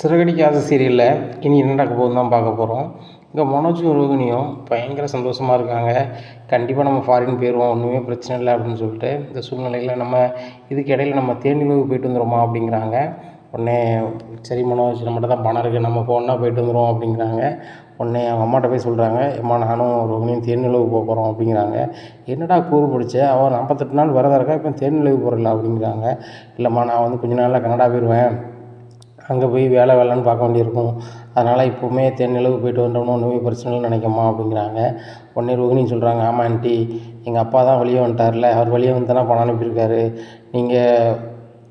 சிறகடிக்காத சீரியலில் இனி என்ன நடக்க போகுதுன்னு தான் பார்க்க போகிறோம். இங்கே மனோஜும் ரோகிணியும் பயங்கர சந்தோஷமாக இருக்காங்க. கண்டிப்பாக நம்ம ஃபாரின் போயிடுவோம், ஒன்றுமே பிரச்சனை இல்லை அப்படின்னு சொல்லிட்டு இந்த சூழ்நிலையில் நம்ம இதுக்கு இடையில நம்ம தேனிலவுக்கு போயிட்டு வந்துடுவோமா அப்படிங்கிறாங்க. உடனே சரி மனோஜ், நம்மகிட்ட தான் பணம் இருக்குது, நம்ம போனா போயிட்டு வந்துடுவோம் அப்படிங்கிறாங்க. உடனே அவங்க அம்மாட்ட போய் சொல்கிறாங்க, அம்மா நானும் ரோகிணியும் தேனிலவுக்கு போக போகிறோம் அப்படிங்கிறாங்க. என்னடா கூறு பிடிச்ச, அவன் 48 நாள் விரதம் இருக்கா, இப்போ தேனிலவுக்கு போகிறல அப்படிங்கிறாங்க. இல்லைம்மா, நான் வந்து கொஞ்ச நாளில் கனடா போயிடுவேன், அங்கே போய் வேலைன்னு பார்க்க வேண்டியிருக்கும், அதனால் இப்போவுமே தேனிலவுக்கு போயிட்டு வந்தோம்னா ஒன்றுமே பிரச்சனை இல்லைன்னு நினைக்கம்மா அப்படிங்கிறாங்க. உடனே ரோகிணி சொல்கிறாங்க, ஆமாம் ஆண்டி, எங்கள் அப்பா தான் வெளியே வந்துட்டார்ல, அவர் வெளியே வந்து தானே பணம் அனுப்பியிருக்காரு, நீங்கள்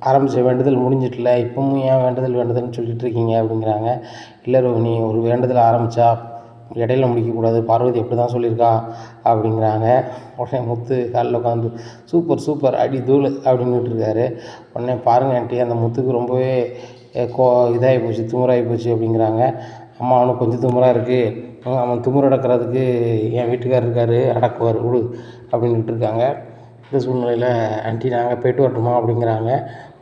ஆரம்பித்த வேண்டுதல் முடிஞ்சிட்டில்ல, இப்பவும் ஏன் வேண்டுதல்னு சொல்லிட்டு இருக்கீங்க அப்படிங்கிறாங்க. இல்லை ரோகிணி, ஒரு வேண்டுதல் ஆரம்பித்தா இடையில முடிக்கக்கூடாது, பார்வதி எப்படி தான் சொல்லியிருக்கா அப்படிங்கிறாங்க. உடனே முத்து காலில் உட்காந்து சூப்பர் அடி தூள் அப்படின்னுட்டு இருக்காரு. உடனே பாருங்கள் ஆண்டி, அந்த முத்துக்கு ரொம்பவே இதாகி போச்சு, திமிராகி போச்சு அப்படிங்கிறாங்க. அம்மா, அவனுக்கு கொஞ்சம் திமிராக இருக்குது, அவன் திமிர் அடக்கிறதுக்கு என் வீட்டுக்காரர் இருக்கார், அடக்குவார் விடு அப்படின்ட்டு இருக்காங்க. இந்த சூழ்நிலையில் ஆண்டி நாங்கள் போய்ட்டு வரட்டுமா அப்படிங்கிறாங்க.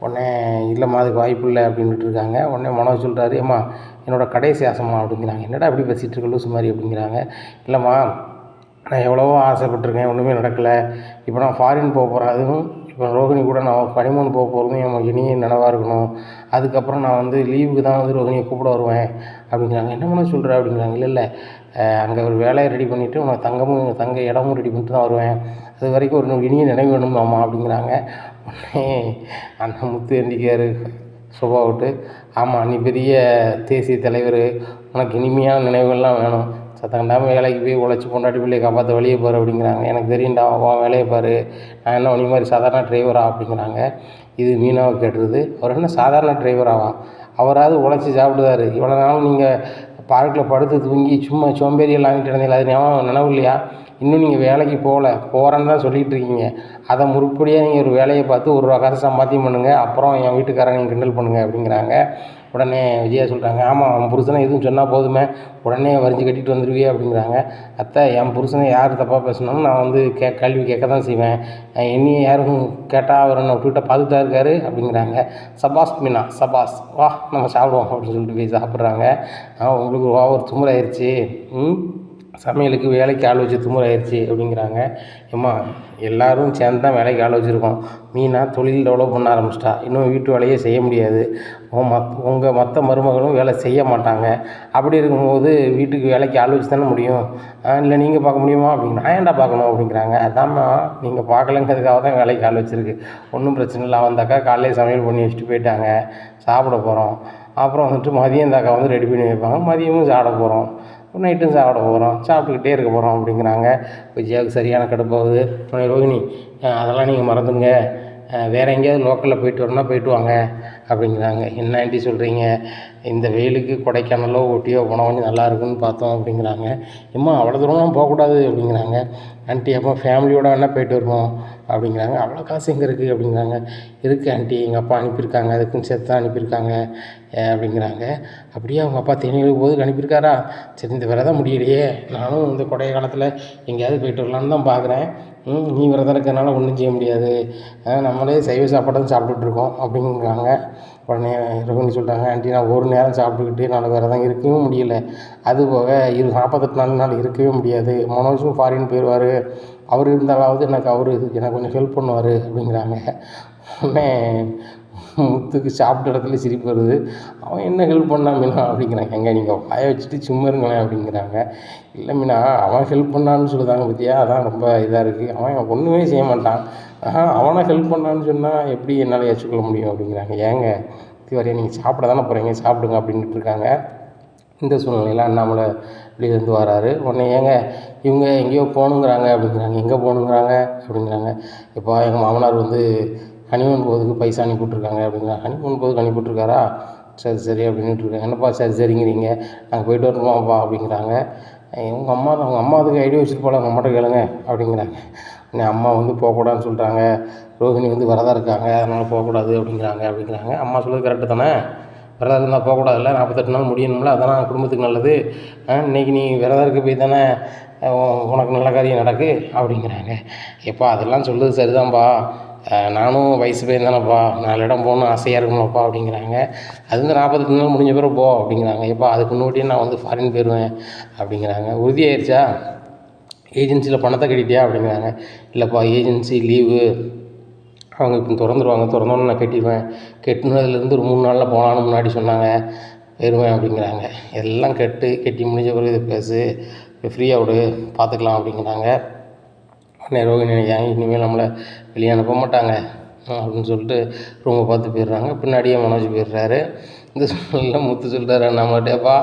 உடனே இல்லைம்மா, அதுக்கு வாய்ப்பு இல்லை அப்படின்ட்டு இருக்காங்க. உடனே மனோஜ் சொல்கிறாரு, அம்மா என்னோடய கடைசி ஆசைம்மா அப்படிங்கிறாங்க. என்னடா அப்படி பேசிகிட்டு இருக்க லூசு மாதிரி அப்படிங்கிறாங்க. இல்லைம்மா, நான் எவ்வளவோ ஆசைப்பட்டிருக்கேன், ஒன்றுமே நடக்கலை, இப்போ நான் ஃபாரின் போக போகிறேன், அதுவும் இப்போ ரோகிணி கூட நான் ஹனிமூன் போக போகிறதும் என் இனிய நினைவாக இருக்கணும், அதுக்கப்புறம் நான் வந்து லீவுக்கு தான் வந்து ரோகிணியை கூப்பிட வருவேன் அப்படிங்கிறாங்க. என்ன பண்ண சொல்கிற அப்படிங்கிறாங்க. இல்லை அங்கே ஒரு வேலையை ரெடி பண்ணிவிட்டு உனக்கு தங்க இடமும் ரெடி பண்ணிட்டு தான் வருவேன், அது வரைக்கும் ஒரு இனிய நினைவு வேணுமாம்மா அப்படிங்கிறாங்க. உடனே அந்த முத்து எந்திக்காரு சுபா விட்டு, ஆமாம் நீ பெரிய தேசிய தலைவர், உனக்கு இனிமையான நினைவுகள்லாம் வேணும், சத்தங்கண்டாமல் வேலைக்கு போய் உழைச்சி பொண்டாட்டி பிள்ளையை காப்பாற்ற வெளியே போகிற அப்படிங்கிறாங்க. எனக்கு தெரியும்டா, அவன் வேலையை பாரு, நான் என்ன உனி மாதிரி சாதாரண டிரைவரா அப்படிங்கிறாங்க. இது மீனாவை கேட்டுருது. அவர் என்ன சாதாரண டிரைவராவா, அவராவது உழைச்சி சாப்பிடுதாரு, இவ்வளோ நாள் நீங்கள் பார்க்கில் படுத்து தூங்கி சும்மா சோம்பேறியெல்லாம் வாங்கிட்டு இருந்தீங்களா, அது நினைவு இல்லையா, இன்னும் நீங்கள் வேலைக்கு போகிறேன்னு தான் சொல்லிகிட்டு இருக்கீங்க, அதை முற்படியாக நீங்கள் ஒரு வேலையை பார்த்து ஒரு ரூபா காசு சம்பாத்தியம் பண்ணுங்கள், அப்புறம் என் வீட்டுக்காரன் நீங்கள் கிண்டல் பண்ணுங்கள் அப்படிங்கிறாங்க. உடனே விஜயா சொல்கிறாங்க, ஆமாம் அவன் புருஷனை எதுவும் சொன்னால் போதுமே, உடனே வரிஞ்சு கட்டிட்டு வந்துடுவியே அப்படிங்கிறாங்க. அத்தை, என் புருஷனை யார் தப்பாக பேசணும்னு நான் வந்து கேள்வி கேட்க தான் செய்வேன், என்னையும் யாரும் கேட்டால் அவர் என்ன விட்டுக்கிட்ட பார்த்துட்டா இருக்காரு அப்படிங்கிறாங்க. சபாஸ் மீனா, சபாஸ், வா நம்ம சாப்பிடுவோம் அப்படின்னு சொல்லிட்டு போய் சாப்பிட்றாங்க. உங்களுக்கு ஒரு துமுறாயிருச்சு, சமையலுக்கு வேலைக்கு ஆள் வச்சு திமுறாயிருச்சு அப்படிங்கிறாங்க. ஏம்மா, எல்லோரும் சேர்ந்து தான் வேலைக்கு ஆள் வச்சுருக்கோம், மீனா தொழில் டெவலப் பண்ண ஆரம்பிச்சிட்டா, இன்னும் வீட்டு வேலையே செய்ய முடியாது, உங்கள் மற்ற மருமகளும் வேலை செய்ய மாட்டாங்க, அப்படி இருக்கும்போது வீட்டுக்கு வேலைக்கு ஆள் வச்சு தானே முடியும், இல்லை நீங்கள் பார்க்க முடியுமா அப்படிங்கிற. நான் ஏன்டா பார்க்கணும் அப்படிங்கிறாங்க. அதாம்மா, நீங்கள் பார்க்கலங்கிறதுக்காக தான் வேலைக்கு ஆள் வச்சுருக்கு, ஒன்றும் பிரச்சனை இல்லை, வந்தாக்கா காலையிலே சமையல் பண்ணி வச்சுட்டு போயிட்டாங்க, சாப்பிட போகிறோம், அப்புறம் வந்துட்டு மதியம் இந்த அக்கா வந்து ரெடி பண்ணி வைப்பாங்க, மதியமும் சாப்பிட போகிறோம், நைட்டும் சாப்பிட போகிறோம், சாப்பிட்டுக்கிட்டே இருக்க போகிறோம் அப்படிங்கிறாங்க. விஜயாவுக்கு சரியான கடுப்பாகுது. ரோகிணி, அதெல்லாம் நீங்கள் மறந்துடுங்க, வேறு எங்கேயாவது லோக்கலில் போயிட்டு வரணும்னா போயிட்டு வாங்க அப்படிங்கிறாங்க. என்ன ஆண்டி சொல்கிறீங்க, இந்த வெயிலுக்கு கொடைக்கானலோ ஊட்டியோ போனால் கொஞ்சம் நல்லா இருக்குன்னு பார்த்தோம் அப்படிங்கிறாங்க. எம்மா, அவ்வளோ தூரம்லாம் போகக்கூடாது அப்படிங்கிறாங்க. ஆண்டி, அப்போ ஃபேமிலியோடு வேணால் போயிட்டு வருவோம் அப்படிங்கிறாங்க. அவ்வளோ காசு எங்கே இருக்குது அப்படிங்கிறாங்க. இருக்குது ஆண்டி, எங்கள் அப்பா அனுப்பியிருக்காங்க, அதுக்குன்னு சேர்த்து தான் அனுப்பியிருக்காங்க அப்படிங்கிறாங்க. அப்படியே அவங்க அப்பா தேனிலவுக்கு போதுக்கு அனுப்பியிருக்காரா, சரி இந்த விரதம் முடியலையே, நானும் இந்த கொடை காலத்தில் எங்கேயாவது போயிட்டு வரலான்னு தான் பார்க்குறேன், நீ விரதம் இருக்கிறதுனால ஒன்றும் செய்ய முடியாது, நம்மளே சைவ சாப்பாடு சாப்பிட்டுட்ருக்கோம் அப்படிங்கிறாங்க. உடனே ரோகிணி சொல்கிறாங்க, ஆண்டி நான் ஒரு நேரம் சாப்பிட்டுக்கிட்டு என்னால் விரதம் இருக்கவும் முடியல, அதுபோக 48 நாள் இருக்கவே முடியாது, மனோஜும் ஃபாரின் போயிடுவார், அவர் இருந்தாலாவது எனக்கு கொஞ்சம் ஹெல்ப் பண்ணுவார் அப்படிங்கிறாங்க. உடனே முத்துக்கு சாப்பிட்ட இடத்துல சிரிப்பு வருது. அவன் என்ன ஹெல்ப் பண்ணான் மீனா அப்படிங்கிறாங்க. எங்க நீங்கள் வாயை வச்சுட்டு சும்மா இருங்களேன் அப்படிங்கிறாங்க. இல்லை மீனா, அவன் ஹெல்ப் பண்ணான்னு சொல்லுதாங்க பற்றியா, அதான் ரொம்ப இதாக இருக்குது, அவன் ஒன்றுமே செய்ய மாட்டான், அவனை ஹெல்ப் பண்ணான்னு சொன்னால் எப்படி என்னால் ஏற்றுக்கொள்ள முடியும் அப்படிங்கிறாங்க. ஏங்க இதுவரையும் நீங்கள் சாப்பிட தானே போகிறீங்க, சாப்பிடுங்க அப்படின்ட்டு இருக்காங்க. இந்த சூழ்நிலையில் அண்ணாமலை வெளியிலேருந்து வராரு. உடனே ஏங்க இவங்க எங்கேயோ போகணுங்கிறாங்க அப்படிங்கிறாங்க. எங்கே போகணுங்கிறாங்க அப்படிங்கிறாங்க. இப்போ எங்கள் மாமனார் வந்து ஹனிமூன் போகிறதுக்கு பைசா அனுப்பிவிட்ருக்காங்க அப்படிங்கிறாங்க. ஹனிமூன் போகிறதுக்கு அனுப்பிவிட்ருக்காரா, சரி அப்படின்ட்டு இருக்காங்க. என்னப்பா சரிங்கிறீங்க, நாங்கள் போயிட்டு வரணுமாப்பா அப்படிங்கிறாங்க. உங்கள் அம்மா அதுக்கு ஐடியா வச்சுட்டு போகலாம், நம்மகிட்ட கேளுங்க அப்படிங்கிறாங்க. அம்மா வந்து போகக்கூடாதுன்னு சொல்லிட்டாங்க, ரோகிணி வந்து விரதம் இருக்காங்க, அதனால் போகக்கூடாது அப்படிங்கிறாங்க. அம்மா சொல்கிறது கரெக்டு தானே, விரதம் இருந்தால் போகக்கூடாதுல்ல, 48 நாள் முடியணும்ல, அதான் குடும்பத்துக்கு நல்லது, இன்றைக்கி நீ விரதம் இருக்க போய் தானே உனக்கு நல்ல காரியம் நடக்கு அப்படிங்கிறாங்க. எப்பா அதெல்லாம் சொல்லுறது சரிதான்ப்பா, நானும் வயசு பையன் தானேப்பா, 4 இடம் போகணுன்னு ஆசையாக இருக்கும்லப்பா அப்படிங்கிறாங்க. அது வந்து 48 நாள் முடிஞ்ச பிறகு போ அப்படிங்கிறாங்க. எப்பா அதுக்கு முன்னாடியே நான் வந்து ஃபாரின் போயிடுவேன் அப்படிங்கிறாங்க. உறுதியாயிருச்சா? ஏஜென்சியில் பணத்தை கட்டிட்டியா அப்படிங்கிறாங்க. இல்லைப்பா ஏஜென்சி லீவு, அவங்க இப்போ திறந்தோன்னே நான் கட்டிடுவேன். கட்டினதுலேருந்து ஒரு 3 நாளில் போகலான்னு முன்னாடி சொன்னாங்க, போயிடுவேன் அப்படிங்கிறாங்க. எல்லாம் கட்டி முடிஞ்ச பிறகு இதை பேசு, ஃப்ரீயாக விடு, பார்த்துக்கலாம் அப்படிங்கிறாங்க. உடனே ரோகிணி நினைக்கிறாங்க, இனிமேல் நம்மளை வெளியே அனுப்ப மாட்டாங்க அப்படின்னு சொல்லிட்டு ரூமை பார்த்து போயிடுறாங்க. பின்னாடியே மனோஜ் போயிடுறாரு. இந்த சூழ்நிலையில் முத்து சொல்கிறாரு, நம்மகிட்டப்பா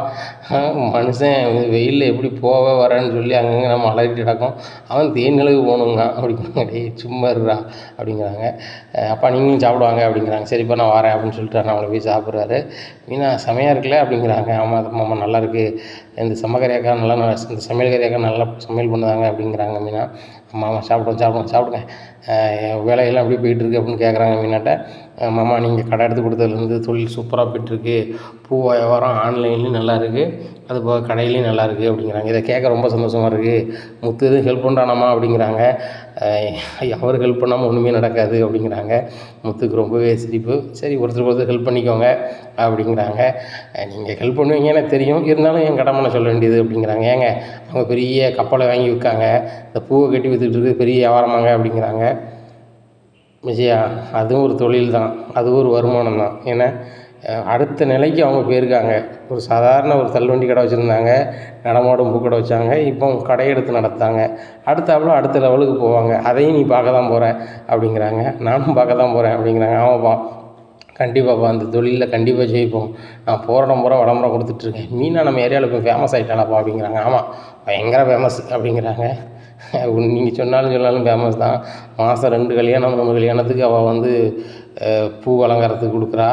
மனுஷன் வெயிலில் எப்படி போக வரேன்னு சொல்லி அங்கங்கே நம்ம அலறிட்டு கிடக்கும், அவன் தேனிலவுக்கு போகணுங்க அப்படிங்கிறாங்க. டேய் சும்மா இருடா அப்படிங்கிறாங்க. அப்பா நீங்களும் சாப்பிடுவாங்க அப்படிங்கிறாங்க. சரிப்பா நான் வரேன் அப்படின்னு சொல்லிட்டு நம்மளை போய் சாப்பிட்றாரு. மீனா செமையாக இருக்குல்ல அப்படிங்கிறாங்க. ஆமாம் மாமா நல்லாயிருக்கு, இந்த சமையல்காரியாக்கா இந்த சமையல்காரியாக்கா நல்லா சமையல் பண்ணுவாங்க அப்படிங்கிறாங்க மீனா. மாமா சாப்பிடுங்க வேலையெல்லாம் எப்படி போயிட்டுருக்கு அப்படின்னு கேட்குறாங்க மீனாட்ட. மாமா நீங்கள் கடை எடுத்து கொடுத்ததுலேருந்து தொழில் சூப்பராக போய்ட்டுருக்கு, பூ வியாபாரம் ஆன்லைன்லேயும் நல்லா இருக்குது, அது போக கடையிலையும் நல்லா இருக்குது அப்படிங்கிறாங்க. இதை கேட்க ரொம்ப சந்தோஷமாக இருக்குது. முத்து எதுவும் ஹெல்ப் பண்ணுறானாமா அப்படிங்கிறாங்க. அவர் ஹெல்ப் பண்ணாமல் ஒன்றுமே நடக்காது அப்படிங்கிறாங்க. முத்துக்கு ரொம்பவே சிரிப்பு. சரி ஒருத்தருக்கு ஹெல்ப் பண்ணிக்கோங்க அப்படிங்கிறாங்க. நீங்கள் ஹெல்ப் பண்ணுவீங்கன்னு தெரியும், இருந்தாலும் என் கடமை நான் சொல்ல வேண்டியது அப்படிங்கிறாங்க. ஏங்க அவங்க பெரிய கப்பலை வாங்கி விற்காங்க, இந்த பூவை கட்டி விற்றுக்கிட்டு பெரிய வியாபாரமாங்க அப்படிங்கிறாங்க. விஜயா அதுவும் ஒரு தொழில் தான், அதுவும் ஒரு வருமானம் தான். ஏன்னா அடுத்த நிலைக்கு அவங்க போயிருக்காங்க. ஒரு சாதாரண ஒரு தள்ளுவண்டி கடை வச்சுருந்தாங்க, நடமாடும் பூக்கடை வச்சாங்க, இப்போ கடை எடுத்து நடத்தாங்க. அடுத்த லெவலுக்கு போவாங்க. அதையும் நீ பார்க்க தான் போகிற அப்படிங்கிறாங்க. நானும் பார்க்க தான் போகிறேன் அப்படிங்கிறாங்க. ஆமாப்பா கண்டிப்பாப்பா அந்த தொழிலில் கண்டிப்பாக ஜெயிப்போம், நான் போராடம் விளம்பரம் கொடுத்துட்ருக்கேன். மீனா நம்ம ஏரியாவில் இப்போ ஃபேமஸ் ஆகிட்டாலாப்பா அப்படிங்கிறாங்க. ஆமாம் பயங்கர ஃபேமஸ் அப்படிங்கிறாங்க. நீங்கள் சொன்னாலும் ஃபேமஸ் தான். மாதம் 2 கல்யாணம் 3 கல்யாணத்துக்கு அவள் வந்து பூ அலங்காரத்துக்கு கொடுக்குறா.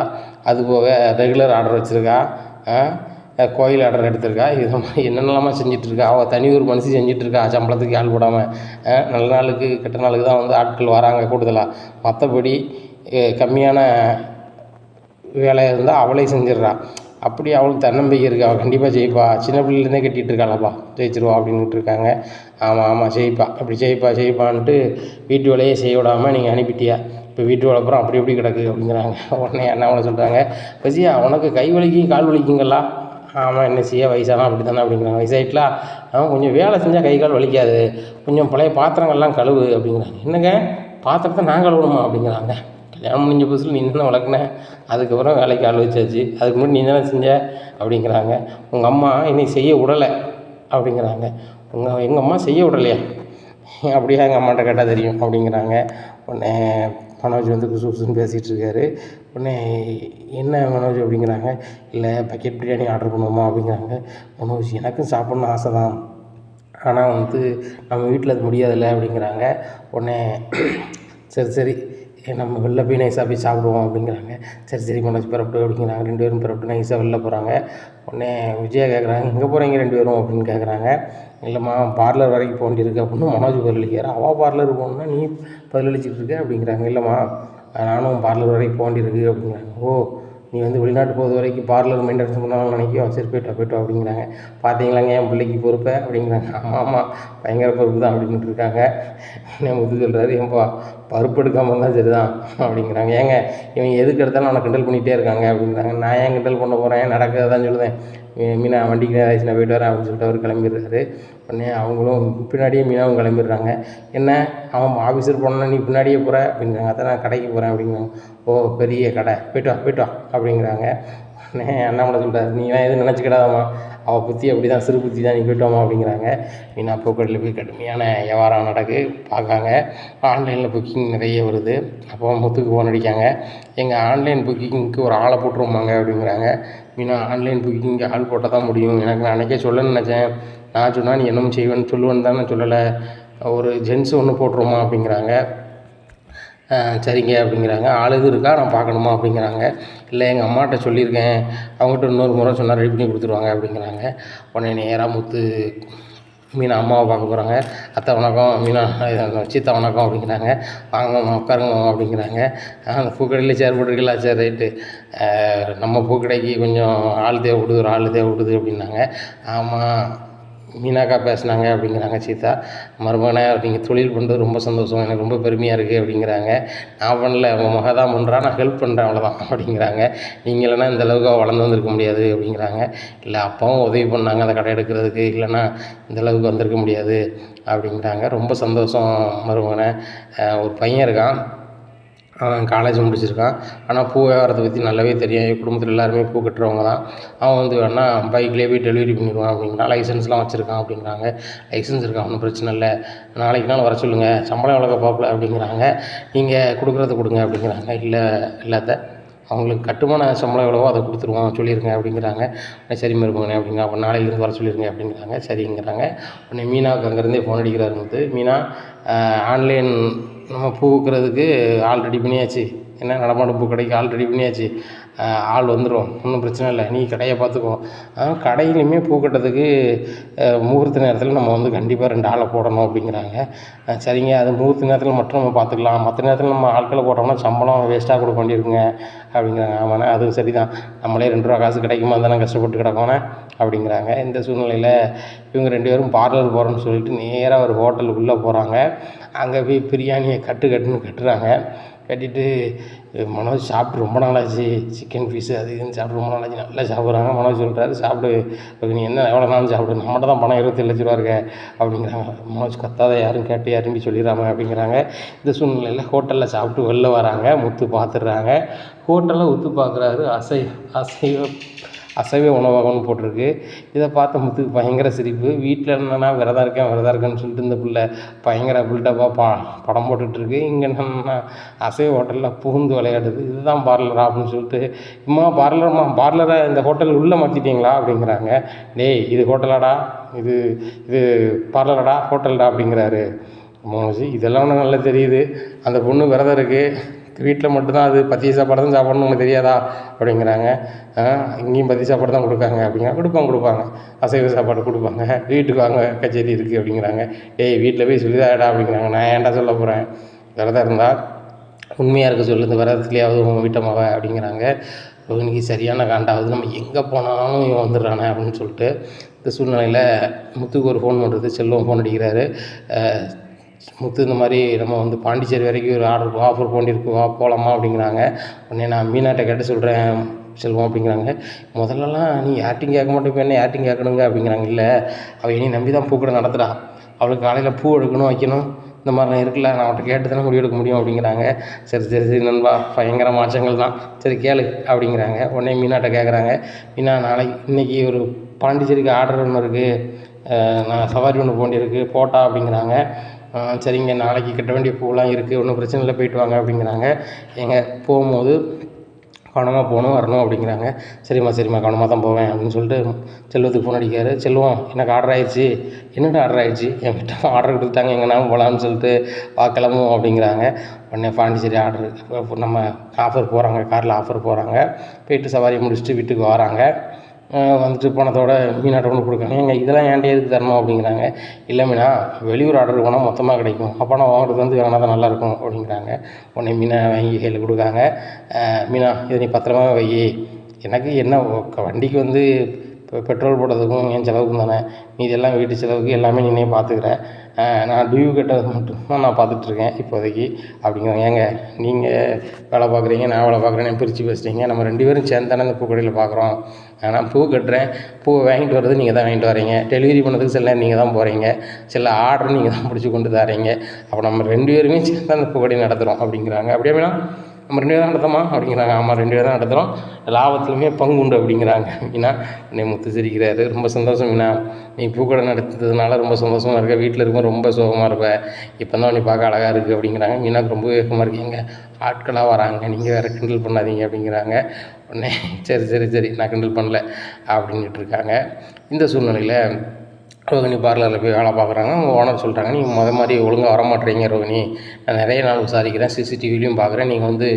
அதுபோக ரெகுலர் ஆர்டர் வச்சுருக்கா, கோயில் ஆர்டர் எடுத்திருக்கா. இது மாதிரி என்னென்னலாமா செஞ்சிட்ருக்கா. அவள் தனி ஒரு மனுஷன் செஞ்சிட்ருக்கா, சம்பளத்துக்கு ஆள் போடாமல். நல்ல நாளுக்கு கெட்ட நாளுக்கு தான் வந்து ஆட்கள் வராங்க கூடுதலாக. மற்றபடி கம்மியான வேலையாக இருந்தால் அவளே செஞ்சிடுறா. அப்படி அவளுக்கு தன்னம்பிக்கை இருக்குது, அவள் கண்டிப்பாக ஜெயிப்பா, சின்ன பிள்ளைலேருந்தே கட்டிகிட்டு இருக்காளாப்பா, ஜெயிச்சிருவா அப்படின்ட்டு இருக்காங்க. ஆமாம் ஜெயிப்பா, அப்படி ஜெயிப்பான்ட்டு வீட்டு வேலையே செய்ய விடாமல் நீங்கள் அனுப்பிட்டியா, இப்போ வீட்டு வேலை அப்புறம் அப்படி எப்படி கிடக்கு அப்படிங்கிறாங்க. உடனே அண்ணாமலை சொல்கிறாங்க, பசியா உனக்கு கை வலிக்கும் கால் வலிக்குங்களா. ஆமாம் என்ன செய்ய வயசானா அப்படி தானே அப்படிங்கிறாங்க. வயசாகிட்டலாம், அவன் கொஞ்சம் வேலை செஞ்சால் கை கால் வலிக்காது, கொஞ்சம் பழைய பாத்திரங்கள்லாம் கழுவு அப்படிங்கிறாங்க. என்னங்க பாத்திரத்தை நான் கழுவணுமா அப்படிங்கிறாங்க. கல்யாணம் முடிஞ்ச புதுசில் நீ தானே வளர்க்குன, அதுக்கப்புறம் வேலைக்கு ஆள் வச்சாச்சு, அதுக்கு முன்னாடி நீ தானே செஞ்ச அப்படிங்கிறாங்க. உங்கள் அம்மா என்னை செய்ய விடலை அப்படிங்கிறாங்க. எங்கள் அம்மா செய்ய விடலையா, அப்படியே எங்கள் அம்மாட்ட கேட்டால் தெரியும் அப்படிங்கிறாங்க. உடனே மனோஜ் வந்து குசுன்னு பேசிகிட்டு இருக்காரு. உடனே என்ன மனோஜ் அப்படிங்கிறாங்க. இல்லை பக்கெட் பிரியாணி ஆர்டர் பண்ணுவோமா அப்படிங்கிறாங்க. மனோஜ் எனக்கும் சாப்பிட்ணுன்னு ஆசை தான், ஆனால் வந்து நம்ம வீட்டில் அது முடியாதில்ல அப்படிங்கிறாங்க. உடனே சரி நம்ம வெளில போய் நைஸாக போய் சாப்பிடுவோம் அப்படிங்கிறாங்க. சரி மனோஜ் பிறப்பு அப்படிங்கிறாங்க. 2 பேரும் பிறப்பிட்டு நைஸாக வெளில போகிறாங்க. உடனே விஜயா கேட்குறாங்க, எங்கே போகிறீங்க 2 பேரும் அப்படின்னு கேட்குறாங்க. இல்லைம்மா பார்லர் வரைக்கும் போக வேண்டியிருக்கு அப்படின்னு மனோஜ் பதிலளிக்கிறார். அவள் பார்லர் போகணுன்னா நீ பதிலளிச்சிட்டு இருக்க அப்படிங்கிறாங்க. இல்லைம்மா நானும் பார்லர் வரைக்கும் போக வேண்டியிருக்கு அப்படிங்கிறாங்க. ஓ நீ வந்து வெளிநாட்டு போகிறது வரைக்கும் பார்லர் மெயின்டெனன்ஸ் பண்ணாலும் நினைக்கும், சரி போய்ட்டோம் அப்படிங்கிறாங்க. பார்த்தீங்களாங்க என் பிள்ளைக்கு பொறுப்பை அப்படிங்கிறாங்க. ஆமாம் பயங்கர பொறுப்பு தான் அப்படின்ட்டு இருக்காங்க. என் முத்து சொல்கிறாரு, ஏன்பா பருப்பு எடுக்காமல் இருந்தால் சரி தான் அப்படிங்கிறாங்க. ஏங்க இவங்க எதுக்கு எடுத்தாலும் அவனை கிண்டல் பண்ணிகிட்டே இருக்காங்க அப்படிங்கிறாங்க. நான் ஏன் கிண்டல் பண்ண போகிறேன், நடக்கிறத தான் சொல்லுவேன். மீனா வண்டிக்கு நேரம் நான் போய்ட்டு வரேன் அப்படின்னு சொல்லிட்டு அவர் கிளம்பிடுறாரு. உடனே அவங்களும் பின்னாடியே மீனாவும் கிளம்பிடுறாங்க. என்ன அவன் ஆஃபீஸர் போனோன்னா நீ பின்னாடியே போகிற அப்படிங்கிறாங்க. அதான் நான் கடைக்கு போகிறேன் அப்படிங்கிறாங்க. ஓ பெரிய கடை, போய்ட்டு வா அப்படிங்கிறாங்க. உடனே அண்ணாமலை சொல்கிறார், நீலாம் எதுவும் நினச்சிக்கிடாதம்மா, அவள் புத்தி அப்படி தான், சிறு புத்தி தான், நீ போய்ட்டு வாமா அப்படிங்கிறாங்க. மீனா பூக்கடையில் போய் கடுமையான வியாபாரம் நடக்கு பார்க்காங்க. ஆன்லைனில் புக்கிங் நிறைய வருது. அப்போ முத்துக்கு ஃபோன் அடிக்காங்க, எங்கள் ஆன்லைன் புக்கிங்க்கு ஒரு ஆளை போட்டுருவாங்க அப்படிங்கிறாங்க. மீனா ஆன்லைன் புக்கிங்க்கு ஆள் போட்டால் தான் முடியும், எனக்கு நான் அன்றைக்கே சொல்லணும்னு நினச்சேன், நான் சொன்னால் நீ என்னமோ செய்வேன்னு சொல்லுவேன்னு தானே சொல்லலை, ஒரு ஜென்ஸ் ஒன்று போட்டுருவோமா அப்படிங்கிறாங்க. சரிங்க அப்படிங்கிறாங்க. ஆள் எதுவும் இருக்கா, நான் பார்க்கணுமா அப்படிங்கிறாங்க. இல்லை எங்கள் அம்மாட்ட சொல்லியிருக்கேன், அவங்ககிட்ட இன்னொரு முறை சொன்னால் ரெடி பண்ணி கொடுத்துருவாங்க அப்படிங்கிறாங்க. உடனே நேராக முத்து மீனா அம்மாவை பார்க்க போகிறாங்க. அத்தை வணக்கம், மீனா சீத்தா வணக்கம் அப்படிங்கிறாங்க. வாங்க உட்காருங்க அப்படிங்கிறாங்க. அந்த பூக்கடையில் சேர் போட்டிருக்கல, சரி ரைட்டு, நம்ம பூக்கடைக்கு கொஞ்சம் ஆள் தேவைப்படுது, ஒரு ஆள் தேவைப்படுது அப்படின்னாங்க. ஆமாம் மீனாக்கா பேசுனாங்க அப்படிங்கிறாங்க சீதா. மருமகனே நீங்கள் தொழில் பண்ணுறது ரொம்ப சந்தோஷம், எனக்கு ரொம்ப பெருமையாக இருக்குது அப்படிங்கிறாங்க. நான் பண்ணல, உங்கள் மக தான் பண்ணுறா, நான் ஹெல்ப் பண்ணுறேன் அவ்வளோதான் அப்படிங்கிறாங்க. நீங்கள் இல்லைன்னா இந்த அளவுக்கு வளர்ந்து வந்திருக்க முடியாது அப்படிங்கிறாங்க. இல்லை அப்பாவும் உதவி பண்ணாங்க அந்த கடை எடுக்கிறதுக்கு, இல்லைன்னா இந்த அளவுக்கு வந்திருக்க முடியாது அப்படிங்கிறாங்க. ரொம்ப சந்தோஷம் மருமகனே. ஒரு பையன் இருக்கான், அவன் காலேஜ் முடிச்சிருக்கான். ஆனால் பூ வியாபாரத்தை பற்றி நல்லாவே தெரியும், என் குடும்பத்தில் எல்லாருமே பூ கட்டுறவங்க தான். அவன் வந்து வேணால் பைக்லேயே போய் டெலிவரி பண்ணிடுவான் அப்படிங்கிறான். லைசன்ஸ்லாம் வச்சுருக்கான் அப்படிங்கிறாங்க. லைசன்ஸ் இருக்கா, ஒன்றும் பிரச்சனை இல்லை, நாளைக்கு நாள் வர சொல்லுங்கள், சம்பளம் எவ்வளோ பார்ப்பல அப்படிங்கிறாங்க. நீங்கள் கொடுக்குறத கொடுங்க அப்படிங்கிறாங்க. இல்லை இல்லாத அவங்களுக்கு கட்டுமான சம்பளம் எவ்வளவோ அதை கொடுத்துருவோம் சொல்லிடுங்க அப்படிங்கிறாங்க. சரி மருமகனே அப்படிங்க, அப்போ நாளையிலேருந்து வர சொல்லிடுங்க அப்படிங்கிறாங்க. சரிங்கிறாங்க. உடனே மீனாவுக்கு அங்கேருந்தே ஃபோன் அடிக்கிறாரு வந்து, மீனா ஆன்லைன் நம்ம பூ விற்கிறதுக்கு ஆள் ரெடி பண்ணியாச்சு, என்ன நடமாடும் பூ கடைக்கு ஆள் ரெடி பண்ணியாச்சு, ஆள் வந்துடும், ஒன்றும் பிரச்சனை இல்லை, நீ கடையை பார்த்துக்கோ. கடையிலையுமே பூ கட்டுறதுக்கு முகூர்த்த நேரத்தில் நம்ம வந்து கண்டிப்பாக 2 ஆளை போடணும் அப்படிங்கிறாங்க. சரிங்க, அது முகூர்த்த நேரத்தில் மட்டும் நம்ம பார்த்துக்கலாம், மற்ற நேரத்தில் நம்ம ஆட்களை போட்டோம்னா சம்பளம் வேஸ்ட்டாக கொடுக்க வேண்டியிருக்குங்க அப்படிங்கிறாங்க. ஆமாண்ணே, அதுவும் சரி தான், நம்மளே 2 ரூபா காசு கிடைக்குமா தானே கஷ்டப்பட்டு கிடக்கோண்ணே அப்படிங்கிறாங்க. இந்த சூழ்நிலையில் இவங்க 2 பேரும் பார்லர் போகிறோன்னு சொல்லிட்டு நேராக ஒரு ஹோட்டலுக்குள்ளே போகிறாங்க. அங்கே போய் பிரியாணியை கட்டுன்னு கட்டுறாங்க. கட்டிட்டு மனோஜ் சாப்பிட்டு ரொம்ப நாளாச்சு, சிக்கன் பீஸு அது இதுன்னு சாப்பிட்டு ரொம்ப நாளாச்சு, நல்லா சாப்பிட்றாங்க. மனோஜ் சொல்கிறாரு, சாப்பிடு, நீ என்ன எவ்வளோ நாளும் சாப்பிடு, நம்மகிட்ட தான் பணம் 27 லட்ச ரூபா இருக்க அப்படிங்கிறாங்க. மனோஜ் கத்தாத, யாரும் கேட்டு யாரும்பி சொல்லிடுறாங்க அப்படிங்கிறாங்க. இந்த சூழ்நிலையில் ஹோட்டலில் சாப்பிட்டு வெளில வராங்க. முத்து பார்த்துடுறாங்க. ஹோட்டலில் உத்து பார்க்குறாரு, அசைவ உணவகம்னு போட்டிருக்கு. இதை பார்த்த முத்துக்கு பயங்கர சிரிப்பு. வீட்டில் என்னன்னா விரதம் இருக்கேன்னு சொல்லிட்டு இந்த பிள்ளை பயங்கர பில்டப்பாக படம் போட்டுட்ருக்கு. இங்கே என்னன்னா அசைவ ஹோட்டலில் புகுந்து விளையாடுது. இதுதான் பார்லரா அப்படின்னு சொல்லிட்டு, பார்லரை இந்த ஹோட்டல் உள்ளே மாற்றிட்டீங்களா அப்படிங்கிறாங்க. டேய், இது ஹோட்டலாடா, இது பார்லராடா, ஹோட்டல்டா அப்படிங்கிறாரு மோனோஜி. இதெல்லாம் ஒன்று நல்லா தெரியுது, அந்த பொண்ணு விரதம் இருக்குது, வீட்டில் மட்டும்தான் அது பத்திய சாப்பாடு தான் சாப்பிடணும்னு உங்களுக்கு தெரியாதா அப்படிங்கிறாங்க. இங்கேயும் பத்திய சாப்பாடு தான் கொடுக்காங்க அப்படிங்கிறாங்க. கொடுப்பாங்க, அசைவ சாப்பாடு கொடுப்பாங்க, வீட்டுக்கு வாங்க கச்சேரி இருக்குது அப்படிங்கிறாங்க. வீட்டில் போய் சொல்லிதாடா அப்படிங்கிறாங்க. நான் ஏன்டா சொல்ல போகிறேன், விரதம் இருந்தால் உண்மையாக இருக்க சொல்லு, இந்த விரதத்துலேயாவது உங்கள் வீட்டம்மாவை அப்படிங்கிறாங்க. இன்றைக்கி சரியான காண்டாவது, நம்ம எங்கே போனாலும் இவன் வந்துடுறானே அப்படின்னு சொல்லிட்டு இந்த சூழ்நிலையில் முத்துக்கு ஒரு ஃபோன் பண்ணுறது. செல்வம் ஃபோன் அடிக்கிறாரு. முத்து, இந்த மாதிரி நம்ம வந்து பாண்டிச்சேரி வரைக்கும் ஒரு ஆஃபர் பண்ணியிருக்கு, வா போகலாமா அப்படிங்கிறாங்க. உடனே நான் மீனாட்ட கேட்டு சொல்கிறேன் செல்வம் அப்படிங்கிறாங்க. முதல்லலாம் நீ யார்ட்டையும் கேட்க மாட்டேன், இப்போ என்ன யார்ட்டையும் கேட்கணுங்க அப்படிங்கிறாங்க. இல்லை, அவள் இனி நம்பி தான் பூக்கடை நடத்துகிறா, அவளுக்கு காலையில் பூ எடுக்கணும் வைக்கணும் இந்த மாதிரிலாம் இருக்குல்ல, நான் அவன்கிட்ட கேட்டு தானே முடிவெடுக்க முடியும் அப்படிங்கிறாங்க. சரி நண்பா, பயங்கர மாற்றங்கள் தான், சரி கேளு அப்படிங்கிறாங்க. உடனே மீனாட்ட கேட்குறாங்க. மீனா, இன்றைக்கி ஒரு பாண்டிச்சேரிக்கு ஆர்டர் ஒன்று இருக்குது, நான் சவாரி ஒன்று போண்டியிருக்கு, போட்டா அப்படிங்கிறாங்க. சரிங்க, நாளைக்கு கட்ட வேண்டிய பூவெலாம் இருக்குது, ஒன்றும் பிரச்சனை இல்லை, போயிட்டு வாங்க அப்படிங்கிறாங்க. போகும்போது கவனமாக போகணும் வரணும் அப்படிங்கிறாங்க. சரிம்மா கவனமாக தான் போவேன் அப்படின்னு சொல்லிட்டு செல்வத்துக்கு ஃபோன் அடிக்காரு. செல்வம், எனக்கு ஆர்டர் ஆயிடுச்சு. என்னடா ஆர்டர் ஆயிடுச்சு, என்கிட்ட ஆர்டர் கொடுத்துட்டாங்க, எங்கேனாலும் போகலான்னு சொல்லிட்டு பார்க்கலாமும் அப்படிங்கிறாங்க. உடனே பாண்டிச்சேரி ஆர்டர் நம்ம ஆஃபர் போகிறாங்க, காரில் ஆஃபர் போகிறாங்க. போயிட்டு சவாரி முடிச்சுட்டு வீட்டுக்கு வராங்க. வந்துட்டு பணத்தோட மீனாட்ட ஒன்று கொடுக்காங்க. இதெல்லாம் ஏன்டே எதுக்கு தரணும் அப்படிங்கிறாங்க. இல்லை மீனா, வெளியூர் ஆர்டர் போனால் மொத்தமாக கிடைக்கும், அப்போ நான் வாங்குறது வந்து வேணா தான் நல்லாயிருக்கும் அப்படிங்கிறாங்க. உடனே மீனை வாங்கி கையில் கொடுக்காங்க. மீனா, இதை நீ பத்திரமா வை, எனக்கு என்ன வண்டிக்கு வந்து பெட்ரோல் போடுறதுக்கும் என் செலவுக்கும் தானே, மீதி எல்லாம் வீட்டு செலவுக்கு எல்லாமே நீனே பார்த்துக்கிறேன், நான் டியூ கட்டுறது மட்டும்தான் நான் பார்த்துட்ருக்கேன் இப்போதைக்கு அப்படிங்கிறாங்க. ஏங்க, நீங்கள் வேலை பார்க்குறீங்க, நான் வேலை பார்க்குறேன்னு பிரித்து பேசுகிறீங்க, நம்ம 2 பேரும் சேர்ந்து தானே இந்த பூக்கடையில் பார்க்குறோம், நான் பூ கட்டுறேன், பூவை வாங்கிட்டு வர்றது நீங்கள் தான் வாங்கிட்டு வரீங்க, டெலிவரி பண்ணதுக்கு சில நேரம் நீங்கள் தான் போகிறீங்க, சில ஆர்டர் நீங்கள் தான் பிடிச்சி கொண்டு தரீங்க, அப்போ நம்ம 2 பேருமே சேர்ந்து தான் அந்த பூக்கடையை நடத்துகிறோம் அப்படிங்கிறாங்க. அப்படியே வேணாம், நம்ம 2 பேர் தான் நடத்தோமா அப்படிங்கிறாங்க. ஆமாம், 2 பேர் தான் நடத்துகிறோம், லாபத்துலையுமே பங்கு உண்டு அப்படிங்கிறாங்க. மீனா, என்னை முத்து சிரிக்கிறாரு. ரொம்ப சந்தோஷம் மீனா, நீ பூக்கடை நடத்துறதுனால ரொம்ப சந்தோஷமாக இருக்க, வீட்டில் இருக்கும்போது ரொம்ப சுகமாக இருப்பேன், இப்போ தான் நீ பார்க்க அழகாக இருக்குது அப்படிங்கிறாங்க. மீனாவுக்கு ரொம்ப வேகமாக இருக்கீங்க, ஆட்களாக வராங்க, நீங்கள் வேறு கிண்டல் பண்ணாதீங்க அப்படிங்கிறாங்க. உடனே சரி நான் கிண்டல் பண்ணல அப்படின்ட்டு இருக்காங்க. இந்த சூழ்நிலையில் ரோகிணி பார்லரில் போய் வேலை பார்க்குறாங்க. அவங்க ஓனர் சொல்கிறாங்க, நீங்கள் மாதிரி ஒழுங்காக வரமாட்டேறீங்க ரோகிணி, நான் நிறைய நாள் விசாரிக்கிறேன், சிசிடிவிலையும் பார்க்குறேன், நீங்கள் வந்து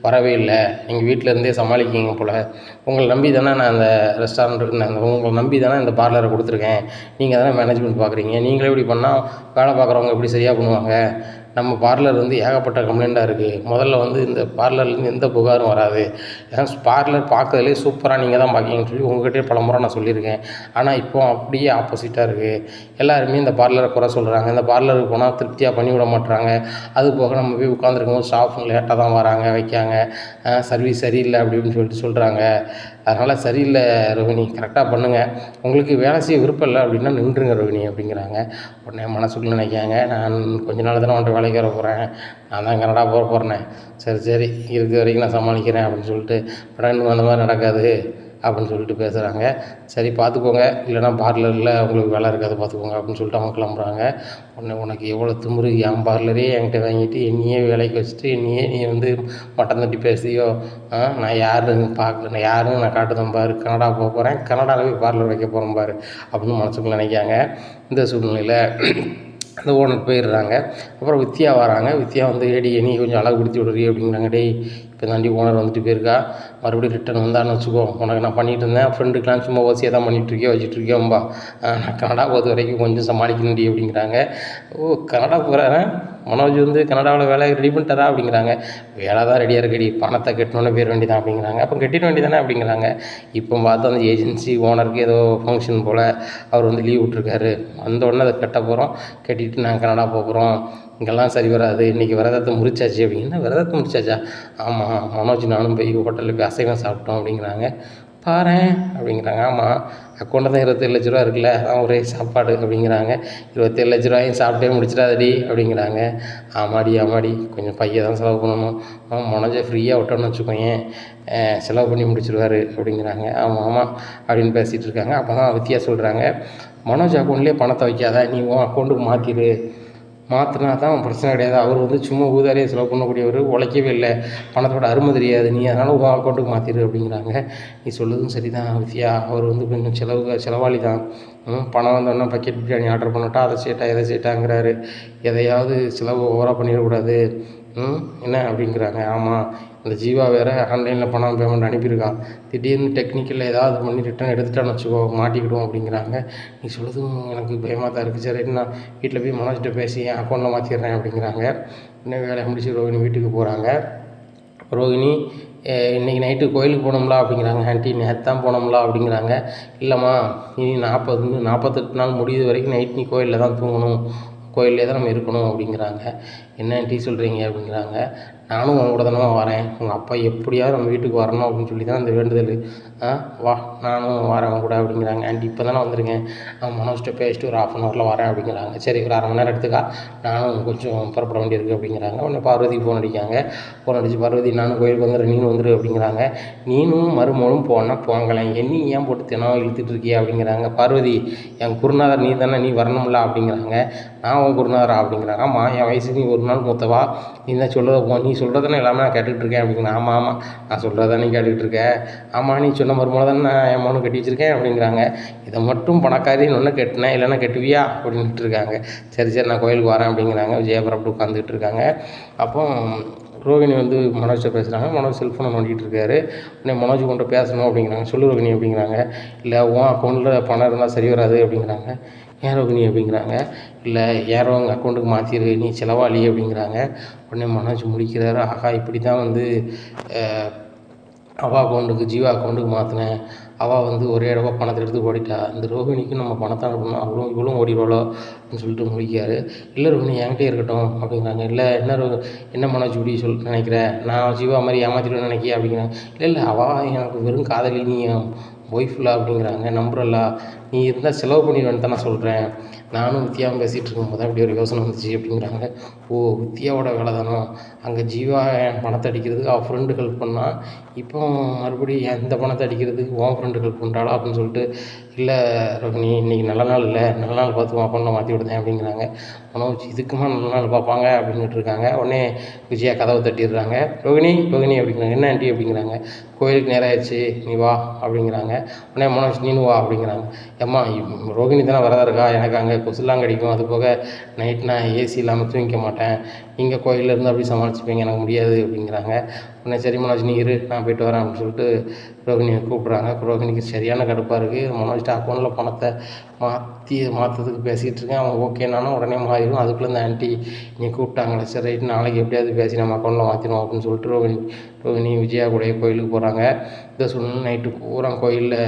வரவே இல்லை, நீங்கள் வீட்டில் இருந்தே சமாளிக்கிங்க போல், உங்களை நம்பி தானே நான் அந்த ரெஸ்டாரண்ட்டுக்கு உங்களை நம்பி தானே இந்த பார்லரை கொடுத்துருக்கேன், நீங்கள் தானே மேனேஜ்மெண்ட் பார்க்குறீங்க, நீங்களே இப்படி பண்ணால் வேலை பார்க்குறவங்க எப்படி சரியாக பண்ணுவாங்க, நம்ம பார்லர் வந்து ஏகப்பட்ட கம்ப்ளைண்ட்டாக இருக்குது. முதல்ல வந்து இந்த பார்லர்லேருந்து எந்த புகாரும் வராது. ஏன்னா பார்லர் பார்க்கறதுலே சூப்பராக நீங்கள் தான் பார்க்கீங்கன்னு சொல்லி உங்கள்கிட்டயே பலமுறை நான் சொல்லியிருக்கேன். ஆனால் இப்போ அப்படியே ஆப்போசிட்டாக இருக்குது. எல்லாருமே இந்த பார்லரை குறை சொல்கிறாங்க. இந்த பார்லருக்கு போனால் திருப்தியாக பண்ணி விட மாட்றாங்க. அது போக நம்ம போய் உட்காந்துருக்கும்போது ஸ்டாஃபும் லேட்டாக தான் வராங்க, வைக்காங்க, சர்வீஸ் சரியில்லை அப்படி இப்படின்னு சொல்லிட்டு சொல்கிறாங்க. அதனால் சரியில்லை ரோகிணி, கரெக்டாக பண்ணுங்கள். உங்களுக்கு வேலை செய்ய விருப்பம் இல்லை அப்படின்னா நின்றுங்க ரோகிணி அப்படிங்கிறாங்க. உடனே மனசுக்குள்ளே நினைக்காங்க, நான் கொஞ்ச நாள் தானே வந்துட்டு வேலைக்கு வர போகிறேன், நான் தான் கனடா போக போகிறேனே, சரி இருக்கிற வரைக்கும் நான் சமாளிக்கிறேன் அப்படின்னு சொல்லிட்டு, படம் இன்னும் அந்த மாதிரி நடக்காது அப்படின்னு சொல்லிட்டு பேசுகிறாங்க. சரி பார்த்துக்கோங்க, இல்லைனா பார்லரில் உங்களுக்கு வேலை இருக்காது பார்த்துக்கோங்க அப்படின்னு சொல்லிட்டு அவங்க கிளம்புறாங்க. உடனே உனக்கு எவ்வளோ திமிரு, என் பார்லரே என்கிட்ட வாங்கிட்டு என்னையே வேலைக்கு வச்சுட்டு என்னையே நீ வந்து மட்டம் தட்டி பேசுறியோ, நான் யாருன்னு பார்க்கல, நான் யாருன்னு நான் காட்டுதேன் பாரு, கனடா போக போகிறேன், கனடாவில் போய் பார்லர் வைக்க போகிறேன் பாரு அப்படின்னு மனசுக்குள்ள நினைக்காங்க. இந்த சூழ்நிலையில் அந்த ஓனர் போயிடுறாங்க. அப்புறம் வித்யா வராங்க. வித்யா வந்து ஏடி நீ கொஞ்சம் அழகுபடுத்தி விடுறீ அப்படிங்கிறாங்க. டேய் இப்போ தாண்டி ஓனர் வந்துட்டு போயிருக்கா, மறுபடியும் ரிட்டன் வந்தான்னு வச்சுக்கோ, உனக்கு நான் பண்ணிகிட்டு இருந்தேன், ஃப்ரெண்டுக்கெலாம் சும்மா ஓசியாக தான் பண்ணிகிட்ருக்கியோ வச்சுட்ருக்கியோம்பா, நான் கனடா போகிறது வரைக்கும் கொஞ்சம் சமாளிக்கணும்டி அப்படிங்கிறாங்க. ஓ கனடா போகிறேன், மனோஜ் வந்து கனடாவில் வேலை ரெடி பண்ணிட்டாரா அப்படிங்கிறாங்க. வேலை தான் ரெடியாக இருக்கடி, பணத்தை கட்டணுன்னு போயிட வேண்டியதான் அப்படிங்கிறாங்க. அப்போ கட்டிட வேண்டியதானே அப்படிங்கிறாங்க. இப்போ பார்த்தா அந்த ஏஜென்சி ஓனருக்கு ஏதோ ஃபங்க்ஷன் போல் அவர் வந்து லீவ் விட்ருக்காரு, வந்த உடனே அதை கட்ட போகிறோம், கட்டிட்டு நாங்கள் கனடா போகிறோம், இங்கெல்லாம் சரி வராது, இன்றைக்கி விரதத்தை முடிச்சாச்சு அப்படிங்கன்னா. விரதத்தை முடிச்சாச்சா? ஆமாம், மனோஜ் நானும் போய் ஹோட்டலில் போய் அசைவம் சாப்பிட்டோம் அப்படிங்கிறாங்க. பாரேன் அப்படிங்கிறாங்க. ஆமாம், அக்கௌண்ட்டில் தான் 27 லட்ச ரூபா இருக்குல்ல, அதான் ஒரே சாப்பாடு அப்படிங்கிறாங்க. 27 லட்ச ரூபாயும் சாப்பிட்டே முடிச்சிடாதடி அப்படிங்கிறாங்க. ஆமாடி கொஞ்சம் பையை தான் செலவு பண்ணணும், மனோஜை ஃப்ரீயாக விட்டோன்னு வச்சுக்கோயேன், செலவு பண்ணி முடிச்சிடுவார் அப்படிங்கிறாங்க. ஆமாம் அப்படின்னு பேசிகிட்டு இருக்காங்க. அப்போ தான் வித்தியா சொல்கிறாங்க, மனோஜ் அக்கௌண்ட்லேயே பணத்தை வைக்காத, நீ உன் அக்கௌண்ட்டுக்கு மாற்றிடு, மாற்றினா தான் பிரச்சனை கிடையாது. அவர் வந்து சும்மா ஊதாரியாக செலவு பண்ணக்கூடியவர், உழைக்கவே இல்லை, பணத்தோட அருமை தெரியாது, நீ அதனால் உன் அக்கௌண்ட்டுக்கு மாற்றிடு அப்படிங்கிறாங்க. நீ சொல்லுறதும் சரி தான் வித்யா, அவர் வந்து கொஞ்சம் செலவாளி தான், பணம் வந்தோடனே பக்கெட் பிரியாணி ஆர்டர் பண்ணட்டா, அதை செய்யட்டா எதை செய்யட்டாங்கிறாரு, எதையாவது செலவு ஓவராக பண்ணிடக்கூடாது என்ன அப்படிங்கிறாங்க. ஆமாம், இந்த ஜீவா வேறு ஆன்லைனில் பணம் பேமெண்ட் அனுப்பியிருக்கான், திடீர்னு டெக்னிக்கலில் ஏதாவது பண்ணி ரிட்டன் எடுத்துட்டான்னு வச்சுக்கோ, மாட்டிக்கிடுவோம் அப்படிங்கிறாங்க. நீ சொல்லுறதும் எனக்கு பயமாக தான் இருக்குது, சரி நான் வீட்டில் போய் மனோஜ்கிட்ட பேசி என் அக்கௌண்ட்டில் மாற்றிடுறேன் அப்படிங்கிறாங்க. இன்னும் வேலையை முடிச்சு ரோகிணி வீட்டுக்கு போகிறாங்க. ரோகிணி இன்றைக்கி நைட்டு கோயிலுக்கு போனோம்லா அப்படிங்கிறாங்க. ஆண்டி நேற்று தான் போனோம்லா அப்படிங்கிறாங்க. இல்லைம்மா, இனி 48 நாள் முடியுது வரைக்கும் நைட் நீ கோயிலில் தான் தூங்கணும், கோயிலே தான் நம்ம இருக்கணும் அப்படிங்கிறாங்க. என்ன ஆண்டி சொல்கிறீங்க அப்படிங்கிறாங்க. நானும் உன் கூட தானே வரேன், உங்கள் அப்பா எப்படியாவது நம்ம வீட்டுக்கு வரணும் அப்படின்னு சொல்லி தான் இந்த வேண்டுதல், வா நானும் வரேன் கூட அப்படிங்கிறாங்க. ஆண்டி இப்போ தானே வந்திருக்கேன், நான் மனோஜ்கிட்ட பேசிட்டு ஒரு 1/2 hourல வரேன் அப்படிங்கிறாங்க. சரி ஒரு 1/2 மணி நேரம் எடுத்துக்கா, நானும் கொஞ்சம் புறப்பட வேண்டியிருக்கு அப்படிங்கிறாங்க. உடனே பார்வதிக்கு ஃபோன் அடிக்காங்க. ஃபோன் அடித்து பார்வதி நானும் கோயிலுக்கு வந்துடுறேன், நீனும் வந்துடு அப்படிங்கிறாங்க. நீனும் மருமகளும் போனால் போங்கலாம், என்னை ஏன் போட்டு தினம் இழுத்துட்டு இருக்கியா அப்படிங்கிறாங்க. பார்வதி என் குருநாதர் நீ தானே, நீ வரணும்ல அப்படிங்கிறாங்க. நான் உன் குருநாதரா அப்படிங்கிறாங்க. ஆமாம், என் வயசுக்கு நீ ஒரு நாள் மூத்தவா, நீ தான் நீ சொல்கிறதானே எல்லாமே நான் கேட்டுக்கிட்டு இருக்கேன் அப்படிங்கிறாங்க. ஆமாம் நான் சொல்கிறத நீ கேட்டுக்கிட்டு இருக்கேன், ஆமாம் நீ சொன்ன மருமகளை தானே நான் என் மகனும் கட்டி வச்சுருக்கேன் அப்படிங்கிறாங்க. இதை மட்டும் பணக்காரின்னு ஒன்று கட்டினேன், இல்லைன்னா கட்டுவியா அப்படின்ட்டு இருக்காங்க. சரி நான் கோயிலுக்கு வரேன் அப்படிங்கிறாங்க. விஜயபுரம் உட்காந்துக்கிட்டு இருக்காங்க. அப்போ ரோகிணி வந்து மனோஜ்கிட்ட பேசுகிறாங்க. மனோஜ் செல்ஃபோனை நோண்டிகிட்டு இருக்காரு. உடனே மனோஜ் கொண்டு பேசணும் அப்படிங்கிறாங்க. சொல்லு ரோகிணி அப்படிங்கிறாங்க. இல்லை உன் அக்கௌண்ட்டில் பணம் இருந்தால் சரி வராது அப்படிங்கிறாங்க. ஏன் ரோகிணி அப்படிங்கிறாங்க. இல்லை யாரோ உங்கள் அக்கௌண்ட்டுக்கு மாற்றிடு, நீ செலவாளி அப்படிங்கிறாங்க. உடனே மனோஜ் முடிக்கிறாரு. ஆகா இப்படி தான் வந்து அவள் அக்கௌண்ட்டுக்கு ஜீவா அக்கௌண்ட்டுக்கு மாற்றினேன், அவள் வந்து ஒரே இடவா பணத்தை எடுத்து ஓடிட்டா, இந்த ரோகிணிக்கு நம்ம பணத்தை அனுப்பணும், அவளும் இவளும் ஓடிடுவாளோ அப்படின்னு சொல்லிட்டு முடிக்காரு. இல்லை ரோகிணி என்கிட்டே இருக்கட்டும் அப்படிங்கிறாங்க. இல்லை என்ன மனோஜ் இப்படி நினைக்கிறேன், நான் ஜீவா மாதிரி ஏமாற்றிடுவேன்னு நினைக்கிய அப்படிங்கிறாங்க. இல்லை அவள் எனக்கு வெறும் காதலி, நீ ஒய்ஃபுல்லா அப்படிங்கிறாங்க. நம்புறல்லா, நீ இருந்தால் செலவு பண்ணிடுவேன்னு தான் நான் சொல்கிறேன், நானும் வித்யாவும் பேசிகிட்டு இருக்கும்போது தான் இப்படி ஒரு யோசனை வந்துச்சு அப்படிங்கிறாங்க. ஓ வித்யாவோட வேலை தானோ, அங்கே ஜீவா என் பணத்தை அடிக்கிறதுக்கு அவள் ஃப்ரெண்டு ஹெல்ப் பண்ணால், இப்போ மறுபடியும் எந்த பணத்தை அடிக்கிறதுக்கு உன் ஃப்ரெண்டு ஹெல்ப் பண்ணுறாளா அப்படின்னு சொல்லிட்டு, இல்லை ரோகிணி இன்றைக்கி நல்ல நாள் இல்லை, நல்ல நாள் பார்த்து உன் அக்கௌண்ட்டில் மாற்றி விடுதேன் அப்படிங்கிறாங்க. மனோஜ் இதுக்குமா நல்ல நாள் பார்ப்பாங்க அப்படின்ட்டு இருக்காங்க. உடனே விஜயா கதவை தட்டிடுறாங்க. ரோகிணி அப்படிங்கிறாங்க. என்ன ஆண்டி அப்படிங்கிறாங்க. கோயிலுக்கு நேரம் ஆயிடுச்சு நீ வா அப்படிங்கிறாங்க. உடனே மனோஜ் நீனும் வா அப்படிங்கிறாங்க. ஏம்மா ரோகிணி தானே வரதா இருக்கா, எனக்கு அங்கே கொசுலாம் கிடைக்கும், அது போக நைட் நான் ஏசி இல்லாமல் தூங்கிக்க மாட்டேன், நீங்கள் கோயிலில் இருந்து அப்படி சமாளிச்சுப்பீங்க, எனக்கு முடியாது அப்படிங்கிறாங்க. உடனே சரி மனோஜ் நீ இரு, நான் நான் போயிட்டு வரேன் அப்படின்னு சொல்லிட்டு ரோகிணியை கூப்பிட்றாங்க. இப்போ ரோகிணிக்கு சரியான கடுப்பாக இருக்குது. மனோஜ்ட்ட அக்கௌண்ட்டில் பணத்தை மாற்றுறதுக்கு பேசிகிட்டு இருக்கேன். அவங்க ஓகேனாலும் உடனே மாறிடும். அதுக்குள்ளே இந்த ஆண்டி நீங்கள் கூப்பிட்டாங்களே, சரி ரைட்டு நாளைக்கு எப்படியாவது பேசி நம்ம அக்கௌண்ட்டில் மாற்றிடுவோம் அப்படின்னு சொல்லிட்டு ரோகிணி விஜயா கூடயே கோயிலுக்கு போகிறாங்க. இந்த சூழ்நிலை நைட்டு பூரா கோயிலில்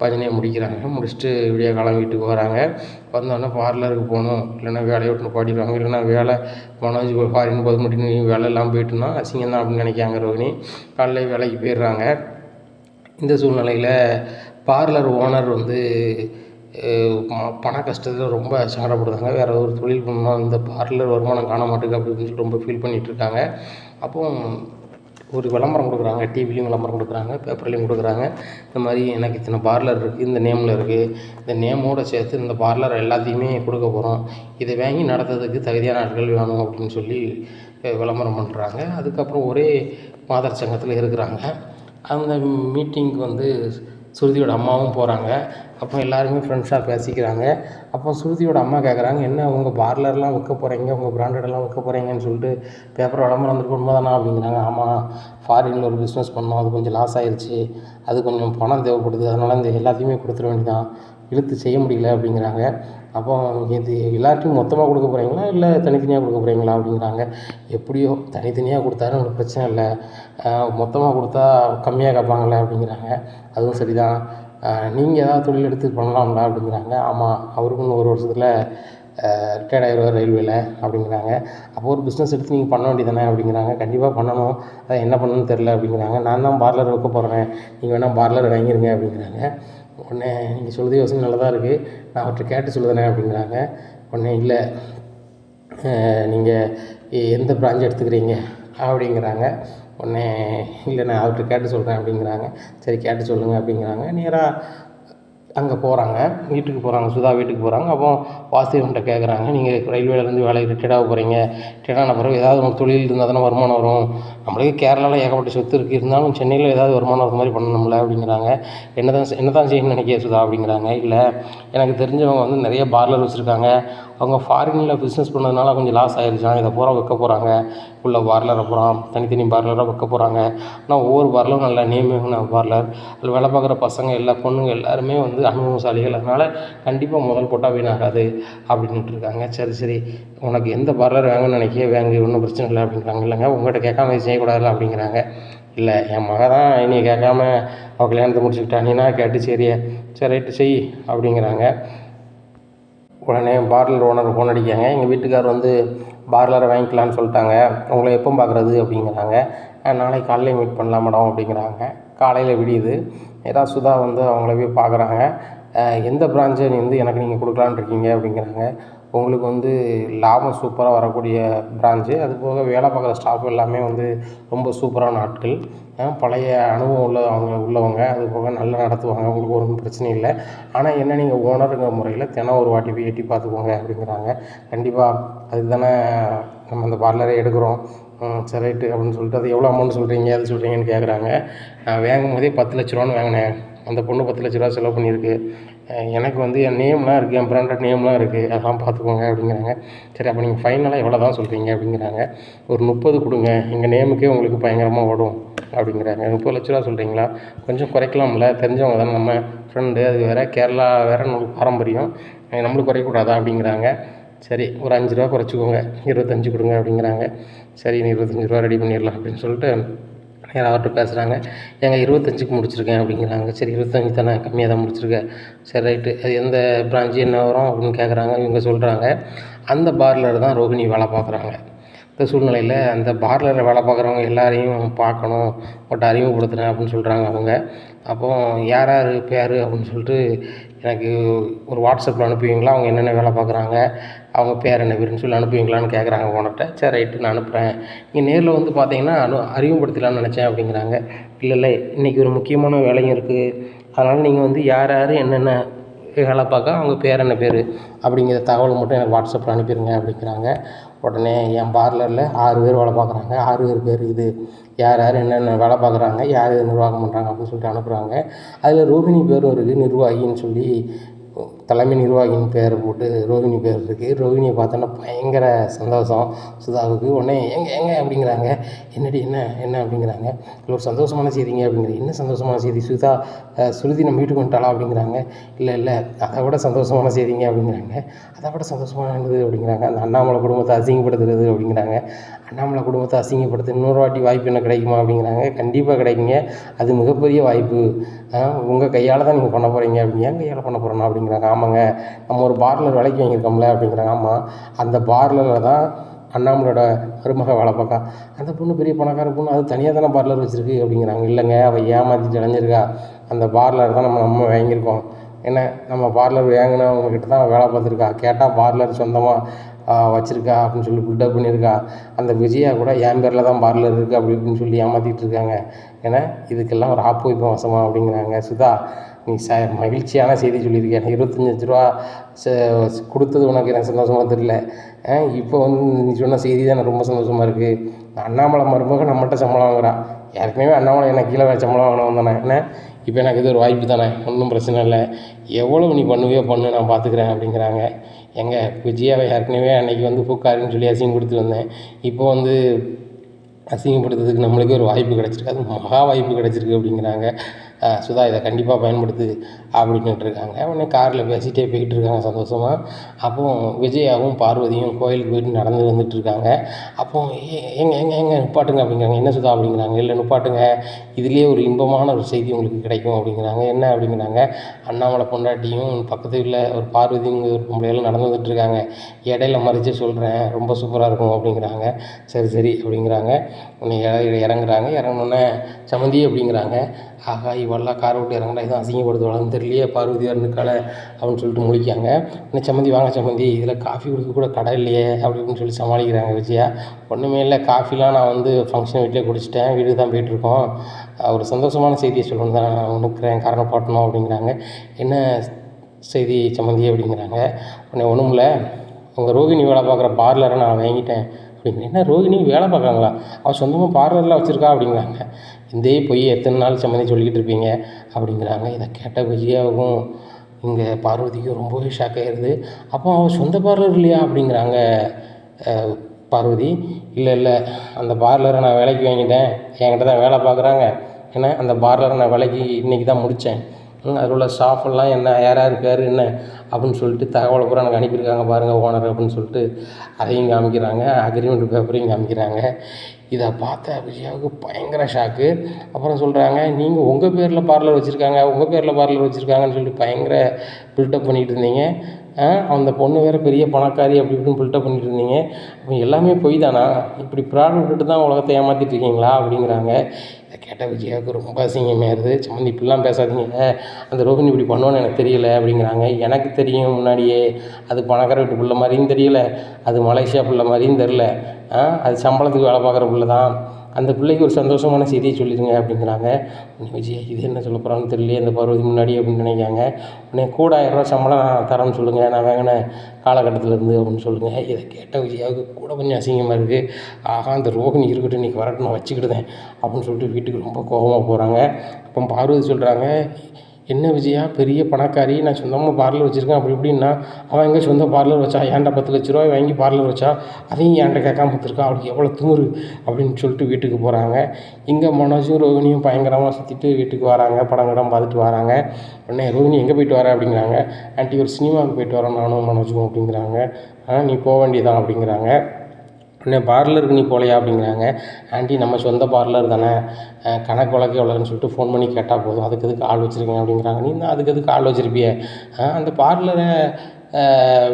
பஜனையை முடிக்கிறாங்க. முடிச்சுட்டு விடிய காலம் வீட்டுக்கு வராங்க. வந்தோடனே பார்லருக்கு போகணும், இல்லைன்னா வேலையை விட்டு பாடிடுவாங்க, இல்லைன்னா வேலை மனோஜ் ஃபாரின் போது மட்டும் வேலை இல்லாமல் போயிட்டுனா அசிங்கம் தான் அப்படின்னு நினைக்காங்க ரோகிணி. காலையிலே வேலைக்கு போயிடுறாங்க. இந்த சூழ்நிலையில் பார்லர் ஓனர் வந்து பண கஷ்டத்தில் ரொம்ப சங்கடப்படுறாங்க. வேறு ஒரு தொழில் பண்ணணும், இந்த பார்லர் வருமானம் காண மாட்டேங்குது அப்படின்னு சொல்லிட்டு ரொம்ப ஃபீல் பண்ணிகிட்ருக்காங்க. அப்போது ஒரு விளம்பரம் கொடுக்குறாங்க, டிவிலையும் விளம்பரம் கொடுக்குறாங்க, பேப்பர்லேயும் கொடுக்குறாங்க. இந்த மாதிரி எனக்கு இத்தனை பார்லர் இருக்குது, இந்த நேமில் இருக்குது, இந்த நேமோடு சேர்த்து இந்த பார்லர் எல்லாத்தையுமே கொடுக்க போகிறோம், இதை வாங்கி நடத்துறதுக்கு தகுதியான ஆட்கள் வேணும் அப்படின்னு சொல்லி விளம்பரம் பண்ணுறாங்க. அதுக்கப்புறம் ஒரே மாதர் சங்கத்தில் இருக்கிறாங்க. அந்த மீட்டிங்க்கு வந்து ஸ்ருதியோட அம்மாவும் போகிறாங்க. அப்போ எல்லாருமே ஃப்ரெண்ட்ஸாக பேசிக்கிறாங்க. அப்போ ஸ்ருதியோட அம்மா கேட்குறாங்க, என்ன உங்கள் பார்லர்லாம் விற்க போகிறீங்க, உங்கள் பிராண்டடெல்லாம் விற்க போகிறீங்கன்னு சொல்லிட்டு பேப்பர் விளம்பரம் வந்துருக்கு, உண்மைதானா அப்படிங்கிறாங்க. ஆமாம், ஃபாரினில் ஒரு பிஸ்னஸ் பண்ணோம், அது கொஞ்சம் லாஸ் ஆயிடுச்சு, அது கொஞ்சம் பணம் தேவைப்படுது, அதனால் இந்த எல்லாத்தையுமே கொடுத்துட வேண்டியதான், இழுத்து செய்ய முடியல அப்படிங்கிறாங்க. அப்போ இது எல்லாத்தையும் மொத்தமாக கொடுக்க போகிறீங்களா இல்லை தனித்தனியாக கொடுக்க போகிறீங்களா அப்படிங்கிறாங்க. எப்படியோ தனித்தனியாக கொடுத்தாலும் உங்களுக்கு பிரச்சனை இல்லை, மொத்தமாக கொடுத்தா கம்மியாக கேட்பாங்களே அப்படிங்கிறாங்க. அதுவும் சரிதான், நீங்கள் ஏதாவது தொழில் எடுத்து பண்ணலாம்ல அப்படிங்கிறாங்க. ஆமாம், அவருக்கும் 1 வருஷத்தில் ரிட்டையர்ட் ஆகிடுவார் ரயில்வேல அப்படிங்கிறாங்க. அப்போ ஒரு பிஸ்னஸ் எடுத்து நீங்கள் பண்ண வேண்டியதானே அப்படிங்கிறாங்க. கண்டிப்பாக பண்ணணும், அதை என்ன பண்ணணும்னு தெரில அப்படிங்கிறாங்க. நான் தான் பார்லர் வைக்க போகிறேன், நீங்கள் வேணால் பார்லர் வாங்கிடுங்க அப்படிங்கிறாங்க. உடனே நீங்கள் சொல்கிறது யோசனை நல்லா தான் இருக்குது, நான் அவர்கிட்ட கேட்டு சொல்லுதானே அப்படிங்கிறாங்க. உடனே இல்லை, நீங்கள் எந்த பிரான்ச் எடுத்துக்கிறீங்க அப்படிங்கிறாங்க. உடனே இல்லை நான் அவர்கிட்ட கேட்டு சொல்கிறேன் அப்படிங்கிறாங்க. சரி கேட்டு சொல்லுங்கள் அப்படிங்கிறாங்க. நேராக அங்கே போகிறாங்க, வீட்டுக்கு போகிறாங்க, சுதா வீட்டுக்கு போகிறாங்க. அப்போ வாசுதேவன்கிட்ட கேட்குறாங்க, நீங்கள் ரயில்வேலேருந்து வேலைக்கு ரிட்டையர்ட் ஆக போகிறீங்க, ரிட்டையர்ட் ஆன பிறகு ஏதாவது உங்களுக்கு தொழில் இருந்தால் தானே வருமானம் வரும், நம்மளுக்கு கேரளாவில் ஏகப்பட்ட சொத்து இருக்குது, இருந்தாலும் சென்னையில் ஏதாவது வருமானம் வர மாதிரி பண்ணணும்ல அப்படிங்கிறாங்க. என்ன தான் செய்யணும்னு நினைக்கிற சுதா அப்படிங்கிறாங்க. இல்லை, எனக்கு தெரிஞ்சவங்க வந்து நிறைய பார்லர் வச்சுருக்காங்க, அவங்க ஃபாரினில் பிஸ்னஸ் பண்ணதுனால கொஞ்சம் லாஸ் ஆகிடுச்சான், இதை பூரா விற்க போகிறாங்க, உள்ள பார்லரை பூரா தனித்தனி பார்லராக விற்க போகிறாங்க. ஆனால் ஒவ்வொரு பார்லரும் நல்ல நேமிங்கான பார்லர், அதில் வேலை பார்க்குற பசங்க எல்லா பொண்ணுங்க எல்லாருமே வந்து அனுபவசாலிகள், அதனால் கண்டிப்பாக முதல் போட்டால் வீணாகாது அப்படின்ட்டு இருக்காங்க. சரி உனக்கு எந்த பார்லர் வாங்கன்னு நினைக்கிய வாங்க, ஒன்றும் பிரச்சனை இல்லை அப்படிங்கிறாங்க. இல்லைங்க உங்கள்கிட்ட கேட்காம இது செய்யக்கூடாதுல்ல அப்படிங்கிறாங்க. இல்லை, என் மக தான் நீ கேட்காம அவள் கல்யாணத்தை முடிச்சுக்கிட்டா, நீனா கேட்டு சரி ரைட்டு செய் அப்படிங்கிறாங்க. உடனே பார்லர் ஓனர் ஃபோன் அடிக்காங்க. எங்கள் வீட்டுக்கார் வந்து பார்லரை வாங்கிக்கலான்னு சொல்லிட்டாங்க, உங்களை எப்போ பார்க்குறது அப்படிங்கிறாங்க. நாளைக்கு காலையில் மீட் பண்ணலாம் மேடம் அப்படிங்கிறாங்க. காலையில் விடியுது. ஏதாவது சுதா வந்து அவங்கள போய் பார்க்குறாங்க. எந்த பிரான்ச்சை வந்து எனக்கு நீங்கள் கொடுக்கலான்னு இருக்கீங்க அப்படிங்கிறாங்க. உங்களுக்கு வந்து லாபம் சூப்பராக வரக்கூடிய பிரான்ச்சு, அது போக வேலை பார்க்குற ஸ்டாஃப் எல்லாமே வந்து ரொம்ப சூப்பரான ஆட்கள், பழைய அனுபவம் உள்ளவங்க, அது போக நல்லா நடத்துவாங்க, உங்களுக்கு ஒன்றும் பிரச்சனை இல்லை. ஆனால் என்ன, நீங்கள் ஓனருங்கிற முறையில் தினம் ஒரு வாட்டி போய் எட்டி பார்த்துக்கோங்க அப்படிங்கிறாங்க. கண்டிப்பாக அதுக்கு தானே நம்ம அந்த பார்லரை எடுக்கிறோம், சரி ரைட்டு அப்படின்னு சொல்லிட்டு, அது எவ்வளோ அமௌண்ட் சொல்கிறீங்க அது சொல்கிறீங்கன்னு கேட்குறாங்க. நான் வாங்கும் போதே 10 லட்ச ரூபான்னு வாங்கினேன், அந்த பொண்ணு 10 லட்ச ரூபா செலவு பண்ணியிருக்கு, எனக்கு வந்து என் நேம்லாம் இருக்குது, என் பிராண்டட் நேம்லாம் இருக்குது, அதெல்லாம் பார்த்துக்கோங்க அப்படிங்கிறாங்க. சரி அப்போ நீங்கள் ஃபைனலாக எவ்வளோ தான் சொல்கிறீங்க அப்படிங்கிறாங்க. ஒரு 30 கொடுங்க, எங்கள் நேமுக்கே உங்களுக்கு பயங்கரமாக ஓடும் அப்படிங்கிறாங்க. 30 லட்ச ரூபா சொல்கிறீங்களா, கொஞ்சம் குறைக்கலாம்ல, தெரிஞ்சவங்க தானே, நம்ம ஃப்ரெண்டு, அது வேறு கேரளா வேறு, நம்மளுக்கு பாரம்பரியம், நம்மளுக்கு குறைக்கக்கூடாதா அப்படிங்கிறாங்க. சரி ஒரு 5 ரூபா குறைச்சிக்கோங்க, 25 கொடுங்க அப்படிங்கிறாங்க. சரி 25 ரூபா ரெடி பண்ணிடலாம் அப்படின்னு சொல்லிட்டு நேராக அவர்கிட்ட பேசுகிறாங்க. ஏங்க 25க்கு முடிச்சிருக்கேன் அப்படிங்கிறாங்க. சரி 25 தானே, கம்மியாக தான் முடிச்சிருக்கேன், சரி ரைட்டு, அது எந்த பிரான்ச்சு என்ன வரும் அப்படின்னு கேட்குறாங்க. இவங்க சொல்கிறாங்க, அந்த பார்லர் தான் ரோகிணி வேலை பார்க்குறாங்க. இந்த சூழ்நிலையில் அந்த பார்லரில் வேலை பார்க்குறவங்க எல்லாரையும் பார்க்கணும், உங்கள்கிட்ட அறிமுகப்படுத்துகிறேன் அப்படின்னு சொல்கிறாங்க அவங்க. அப்போது யார் பேர் அப்படின்னு சொல்லிட்டு எனக்கு ஒரு வாட்ஸ்அப்பில் அனுப்புவீங்களா, அவங்க என்னென்ன வேலை பார்க்குறாங்க, அவங்க பேர் என்ன பேருன்னு சொல்லி அனுப்புவீங்களான்னு கேட்குறாங்க ஓனர்கிட்ட. சரி ரைட்டு நான் அனுப்புகிறேன், நீங்கள் நேரில் வந்து பார்த்தீங்கன்னா அறிமுகப்படுத்தலான்னு நினச்சேன் அப்படிங்கிறாங்க. இல்லை இன்றைக்கி ஒரு முக்கியமான வேலையும் இருக்குது, அதனால் நீங்கள் வந்து யார் என்னென்ன வேலை பார்க்க, அவங்க பேர் என்ன பேர் அப்படிங்கிற தகவல் மட்டும் எனக்கு வாட்ஸ்அப்பில் அனுப்பிடுங்க அப்படிங்கிறாங்க. உடனே என் பார்லரில் 6 பேர் வேலை பார்க்குறாங்க, 6 பேர் இது யார் என்னென்ன வேலை பார்க்குறாங்க, யார் நிர்வாகம் பண்ணுறாங்க அப்படின்னு சொல்லிட்டு அனுப்புகிறாங்க. அதில் ரோஹிணி பேரும் இருக்குது, நிர்வாகின்னு சொல்லி தலைமை நிர்வாகியின் பேரை போட்டு ரோகிணி பேர் இருக்குது. ரோகிணியை பார்த்தோன்னா பயங்கர சந்தோஷம் சுதாவுக்கு. உடனே ஏங்க அப்படிங்கிறாங்க. என்னடி என்ன அப்படிங்கிறாங்க. இல்லை ஒரு சந்தோஷமான செய்திங்க அப்படிங்கிறாங்க. என்ன சந்தோஷமான செய்தி சுதா? சுருதி நம்ம வீட்டுக்கு வந்துட்டாளா அப்படிங்கிறாங்க. இல்லை அதை விட சந்தோஷமான செய்திங்க அப்படிங்கிறாங்க. அதை விட சந்தோஷமானது அப்படிங்கிறாங்க. அந்த அண்ணாமலை குடும்பத்தை அசிங்கப்படுத்துறது அப்படிங்கிறாங்க. அண்ணாமலை குடும்பத்தை அசிங்கப்படுத்த இன்னொரு வாட்டி வாய்ப்பு என்ன கிடைக்குமா அப்படிங்கிறாங்க. கண்டிப்பாக கிடைக்குங்க, அது மிகப்பெரிய வாய்ப்பு. உங்கள் கையால் தான் நீங்கள் பண்ண போகிறீங்க அப்படிங்க. என் கையால் பண்ண போகிறேன்னா அப்படிங்கிறாங்க. ஆமாங்க, நம்ம ஒரு பார்லர் விலைக்கு வாங்கியிருக்கோம்ல அப்படிங்கிறாங்க. ஆமாம், அந்த பார்லரில் தான் அண்ணாமலையோட மருமக வேலை பார்க்கா. அந்த பொண்ணு பெரிய பணக்கார பொண்ணு, அது தனியாக தானே பார்லர் வச்சுருக்கு அப்படிங்கிறாங்க. இல்லைங்க, அவள் ஏமாற்றிட்டு அடைஞ்சிருக்கா. அந்த பார்லர் தான் நம்ம வாங்கியிருக்கோம். ஏன்னா நம்ம பார்லர் வாங்கினவங்கக்கிட்ட தான் வேலை பார்த்துருக்கா. கேட்டால் பார்லர் சொந்தமாக வச்சுருக்கா அப்படின்னு சொல்லி பில்டப் பண்ணியிருக்கா. அந்த விஜயா கூட என் பேரில் தான் பார்லர் இருக்குது அப்படி இப்படின்னு சொல்லி ஏமாற்றிட்டு இருக்காங்க. ஏன்னா இதுக்கெல்லாம் ஒரு ஆப்பு வைப்போம் வசமா அப்படிங்கிறாங்க. சுதா, நீ மகிழ்ச்சியான செய்தி சொல்லியிருக்கேன். 25 லட்ச ரூபா கொடுத்தது உனக்கு எனக்கு சந்தோஷமாக தெரியல. இப்போ நீ சொன்ன செய்தி தான் எனக்கு ரொம்ப சந்தோஷமாக இருக்குது. அண்ணாமலை மருமக நம்மகிட்ட சம்பளம் வாங்குறான். ஏற்கனவே அண்ணாமலை எனக்கு கீழே சம்பளம் வாங்கினவன் தானே. ஏன்னா இப்போ எனக்கு இது ஒரு வாய்ப்பு தானே, ஒன்றும் பிரச்சனை இல்லை. எவ்வளோ நீ பண்ணுவியோ பண்ணு, நான் பார்த்துக்கிறேன் அப்படிங்கிறாங்க. விஜயாவை ஏற்கனவே அன்றைக்கி பூக்காரின்னு சொல்லி அசிங்கப்படுத்தி வந்தேன். இப்போ அசிங்கப்படுத்துறதுக்கு நம்மளுக்கே ஒரு வாய்ப்பு கிடச்சிருக்கு, அது மகா வாய்ப்பு கிடச்சிருக்கு அப்படிங்கிறாங்க. சுதா இதை கண்டிப்பாக பயன்படுத்து அப்படின்னுட்டு இருக்காங்க. உடனே காரில் பேசிகிட்டே போய்கிட்டு இருக்காங்க சந்தோஷமாக. அப்போது விஜயாவும் பார்வதியும் கோயிலுக்கு போயிட்டு நடந்து வந்துட்டுருக்காங்க. அப்போது எங்க நிப்பாட்டுங்க அப்படிங்கிறாங்க. என்ன சுதா அப்படிங்கிறாங்க. இல்லை நிப்பாட்டுங்க, இதுலேயே ஒரு இன்பமான ஒரு செய்தி உங்களுக்கு கிடைக்கும் அப்படிங்கிறாங்க. என்ன அப்படிங்கிறாங்க. அண்ணாமலை பொண்டாட்டியும் பக்கத்து வீட்டில் ஒரு பார்வதியும் ஒரு பொம்பளையெல்லாம் நடந்து வந்துட்டுருக்காங்க. இடையில மறிச்சு சொல்கிறேன், ரொம்ப சூப்பராக இருக்கும் அப்படிங்கிறாங்க. சரி அப்படிங்கிறாங்க. உடனே இறங்குறாங்க. இறங்கினோன்னே சம்மந்தி அப்படிங்கிறாங்க. ஆகா, இவெல்லாம் காரை விட்டு இறங்கினா எதுவும் அசிங்கப்படுத்துவாங்கன்னு தெரியலையே, பார்வதியாக இருந்துக்கால அப்படின்னு சொல்லிட்டு முழிக்காங்க. உடனே சம்மந்தி வாங்க சம்மந்தி, இதில் காஃபி குடிக்க கூட கடை இல்லையே அப்படி இப்படின்னு சொல்லி சமாளிக்கிறாங்க விஜயா. ஒன்றுமே இல்லை, காஃபிலாம் நான் ஃபங்க்ஷன் வீட்டிலே குடிச்சிட்டேன், வீட்டுக்கு தான் போயிட்டுருக்கோம். ஒரு சந்தோஷமான செய்தியை சொல்லணும் தான் நான் நிற்கிறேன், காரணப்பட்டணும் அப்படிங்கிறாங்க. என்ன செய்தி சம்மந்தி அப்படிங்கிறாங்க. உடனே ஒன்றும் இல்லை, உங்கள் ரோகிணி வேலை பார்க்குற பார்லரை நான் வாங்கிட்டேன் அப்படிங்க. என்ன ரோகிணி வேலை பார்க்குறாங்களா? அவள் சொந்தமாக பார்லர்லாம் வச்சுருக்கா அப்படிங்கிறாங்க. இதே போய் எத்தனை நாள் சம்மந்தி சொல்லிக்கிட்டு இருப்பீங்க அப்படிங்கிறாங்க. இதை கேட்ட விஜயாவுக்கும் இங்கே பார்வதிக்கும் ரொம்பவே ஷாக் ஆகிடுது. அப்போ அவள் சொந்த பார்லர் இல்லையா அப்படிங்கிறாங்க பார்வதி. இல்லை அந்த பார்லரை நான் வேலைக்கு வாங்கிட்டேன், என்கிட்ட தான் வேலை பார்க்குறாங்க. ஏன்னா அந்த பார்லரை நான் வேலைக்கு இன்றைக்கி தான் முடித்தேன். அதில் உள்ள ஸ்டாஃபெல்லாம் என்ன யார் பேர் என்ன அப்படின்னு சொல்லிட்டு தகவலை பூரா எனக்கு அனுப்பியிருக்காங்க பாருங்கள் ஓனர் அப்படின்னு சொல்லிட்டு அதையும் காமிக்கிறாங்க. அக்ரிமெண்ட் பேப்பரையும் காமிக்கிறாங்க. இதை பார்த்த விஜயாவுக்கு பயங்கர ஷாக்கு. அப்புறம் சொல்கிறாங்க, நீங்கள் உங்கள் பேரில் பார்லர் வச்சுருக்காங்கன்னு சொல்லிட்டு பயங்கர பில்டப் பண்ணிகிட்டு இருந்தீங்க. அந்த பொண்ணு வேறு பெரிய பணக்காரி அப்படி இப்படின்னு பில்டப் பண்ணிகிட்டு இருந்தீங்க. அப்போ எல்லாமே பொய் தானா? இப்படி ப்ராடக்ட் விட்டுட்டு தான் உலகத்தை ஏமாற்றிட்டு இருக்கீங்களா அப்படிங்கிறாங்க. இதை கேட்ட விஜயாவுக்கு ரொம்ப அசிங்கமாயிருது. சம்மந்தி இப்படிலாம் பேசாதீங்க, அந்த ரோஹிணி இப்படி பண்ணுவோன்னு எனக்கு தெரியல அப்படிங்கிறாங்க. எனக்கு தெரியும் முன்னாடியே, அது பணக்கார வீட்டு பிள்ளை மாதிரியும் தெரியல, அது மலேசியா பிள்ளை மாதிரியும் தெரில, அது சம்பளத்துக்கு வேலை பார்க்குற பிள்ளை தான். அந்த பிள்ளைக்கு ஒரு சந்தோஷமான செய்தியை சொல்லிடுங்க அப்படிங்கிறாங்க. உடனே விஜய் இது என்ன சொல்ல போகிறான்னு தெரியலையே அந்த பார்வதி முன்னாடி அப்படின்னு நினைக்காங்க. உடனே கூட 1000 ரூபா சம்பளம் நான் தரேன்னு சொல்லுங்கள், நான் வாங்கின காலகட்டத்திலேருந்து அப்படின்னு சொல்லுங்கள். இதை கேட்ட விஜயாவுக்கு கூட கொஞ்சம் அசிங்கமாக இருக்குது. ஆகா, அந்த ரோகிணி இருக்கட்டும், இன்றைக்கி வரட்டும், நான் வச்சுக்கிடுதேன் அப்படின்னு சொல்லிட்டு வீட்டுக்கு ரொம்ப கோபமாக போகிறாங்க. அப்போ பார்வதி சொல்கிறாங்க, என்ன விஜயா பெரிய பணக்காரி, நான் சொந்தமாக பார்லர் வச்சுருக்கேன் அப்படி இப்படின்னா, அவன் எங்கே சொந்த பார்லர் வச்சா? ஏன்டா 10 லட்ச ரூபாய் வாங்கி பார்லர் வச்சா, அதையும் ஏன்ட்ட கேட்காம கொடுத்துருக்கா, அவளுக்கு எவ்வளோ திமிரு அப்படின்னு சொல்லிட்டு வீட்டுக்கு போகிறாங்க. இங்கே மனோஜும் ரோகிணியும் பயங்கரமாக சுற்றிட்டு வீட்டுக்கு வராங்க, படம் கிடம் பார்த்துட்டு வராங்க. உடனே ரோகிணி எங்கே போயிட்டு வர அப்படிங்கிறாங்க. ஆண்டி ஒரு சினிமாவுக்கு போயிட்டு வரேன் நானும் மனோஜும் அப்படிங்கிறாங்க. நீ போக வேண்டியதான் அப்படிங்கிறாங்க. உடனே பார்லருக்கு நீ போகலையா அப்படிங்கிறாங்க. ஆண்டி நம்ம சொந்த பார்லர் தானே, கணக்கு வழக்கு எவ்வளோன்னு சொல்லிட்டு ஃபோன் பண்ணி கேட்டால் போதும், அதுக்கு எதுக்கு ஆள் வச்சுருக்கேன் அப்படிங்கிறாங்க. நீ தான் அதுக்கு எதுக்கு ஆள் வச்சுருப்பிய, அந்த பார்லரை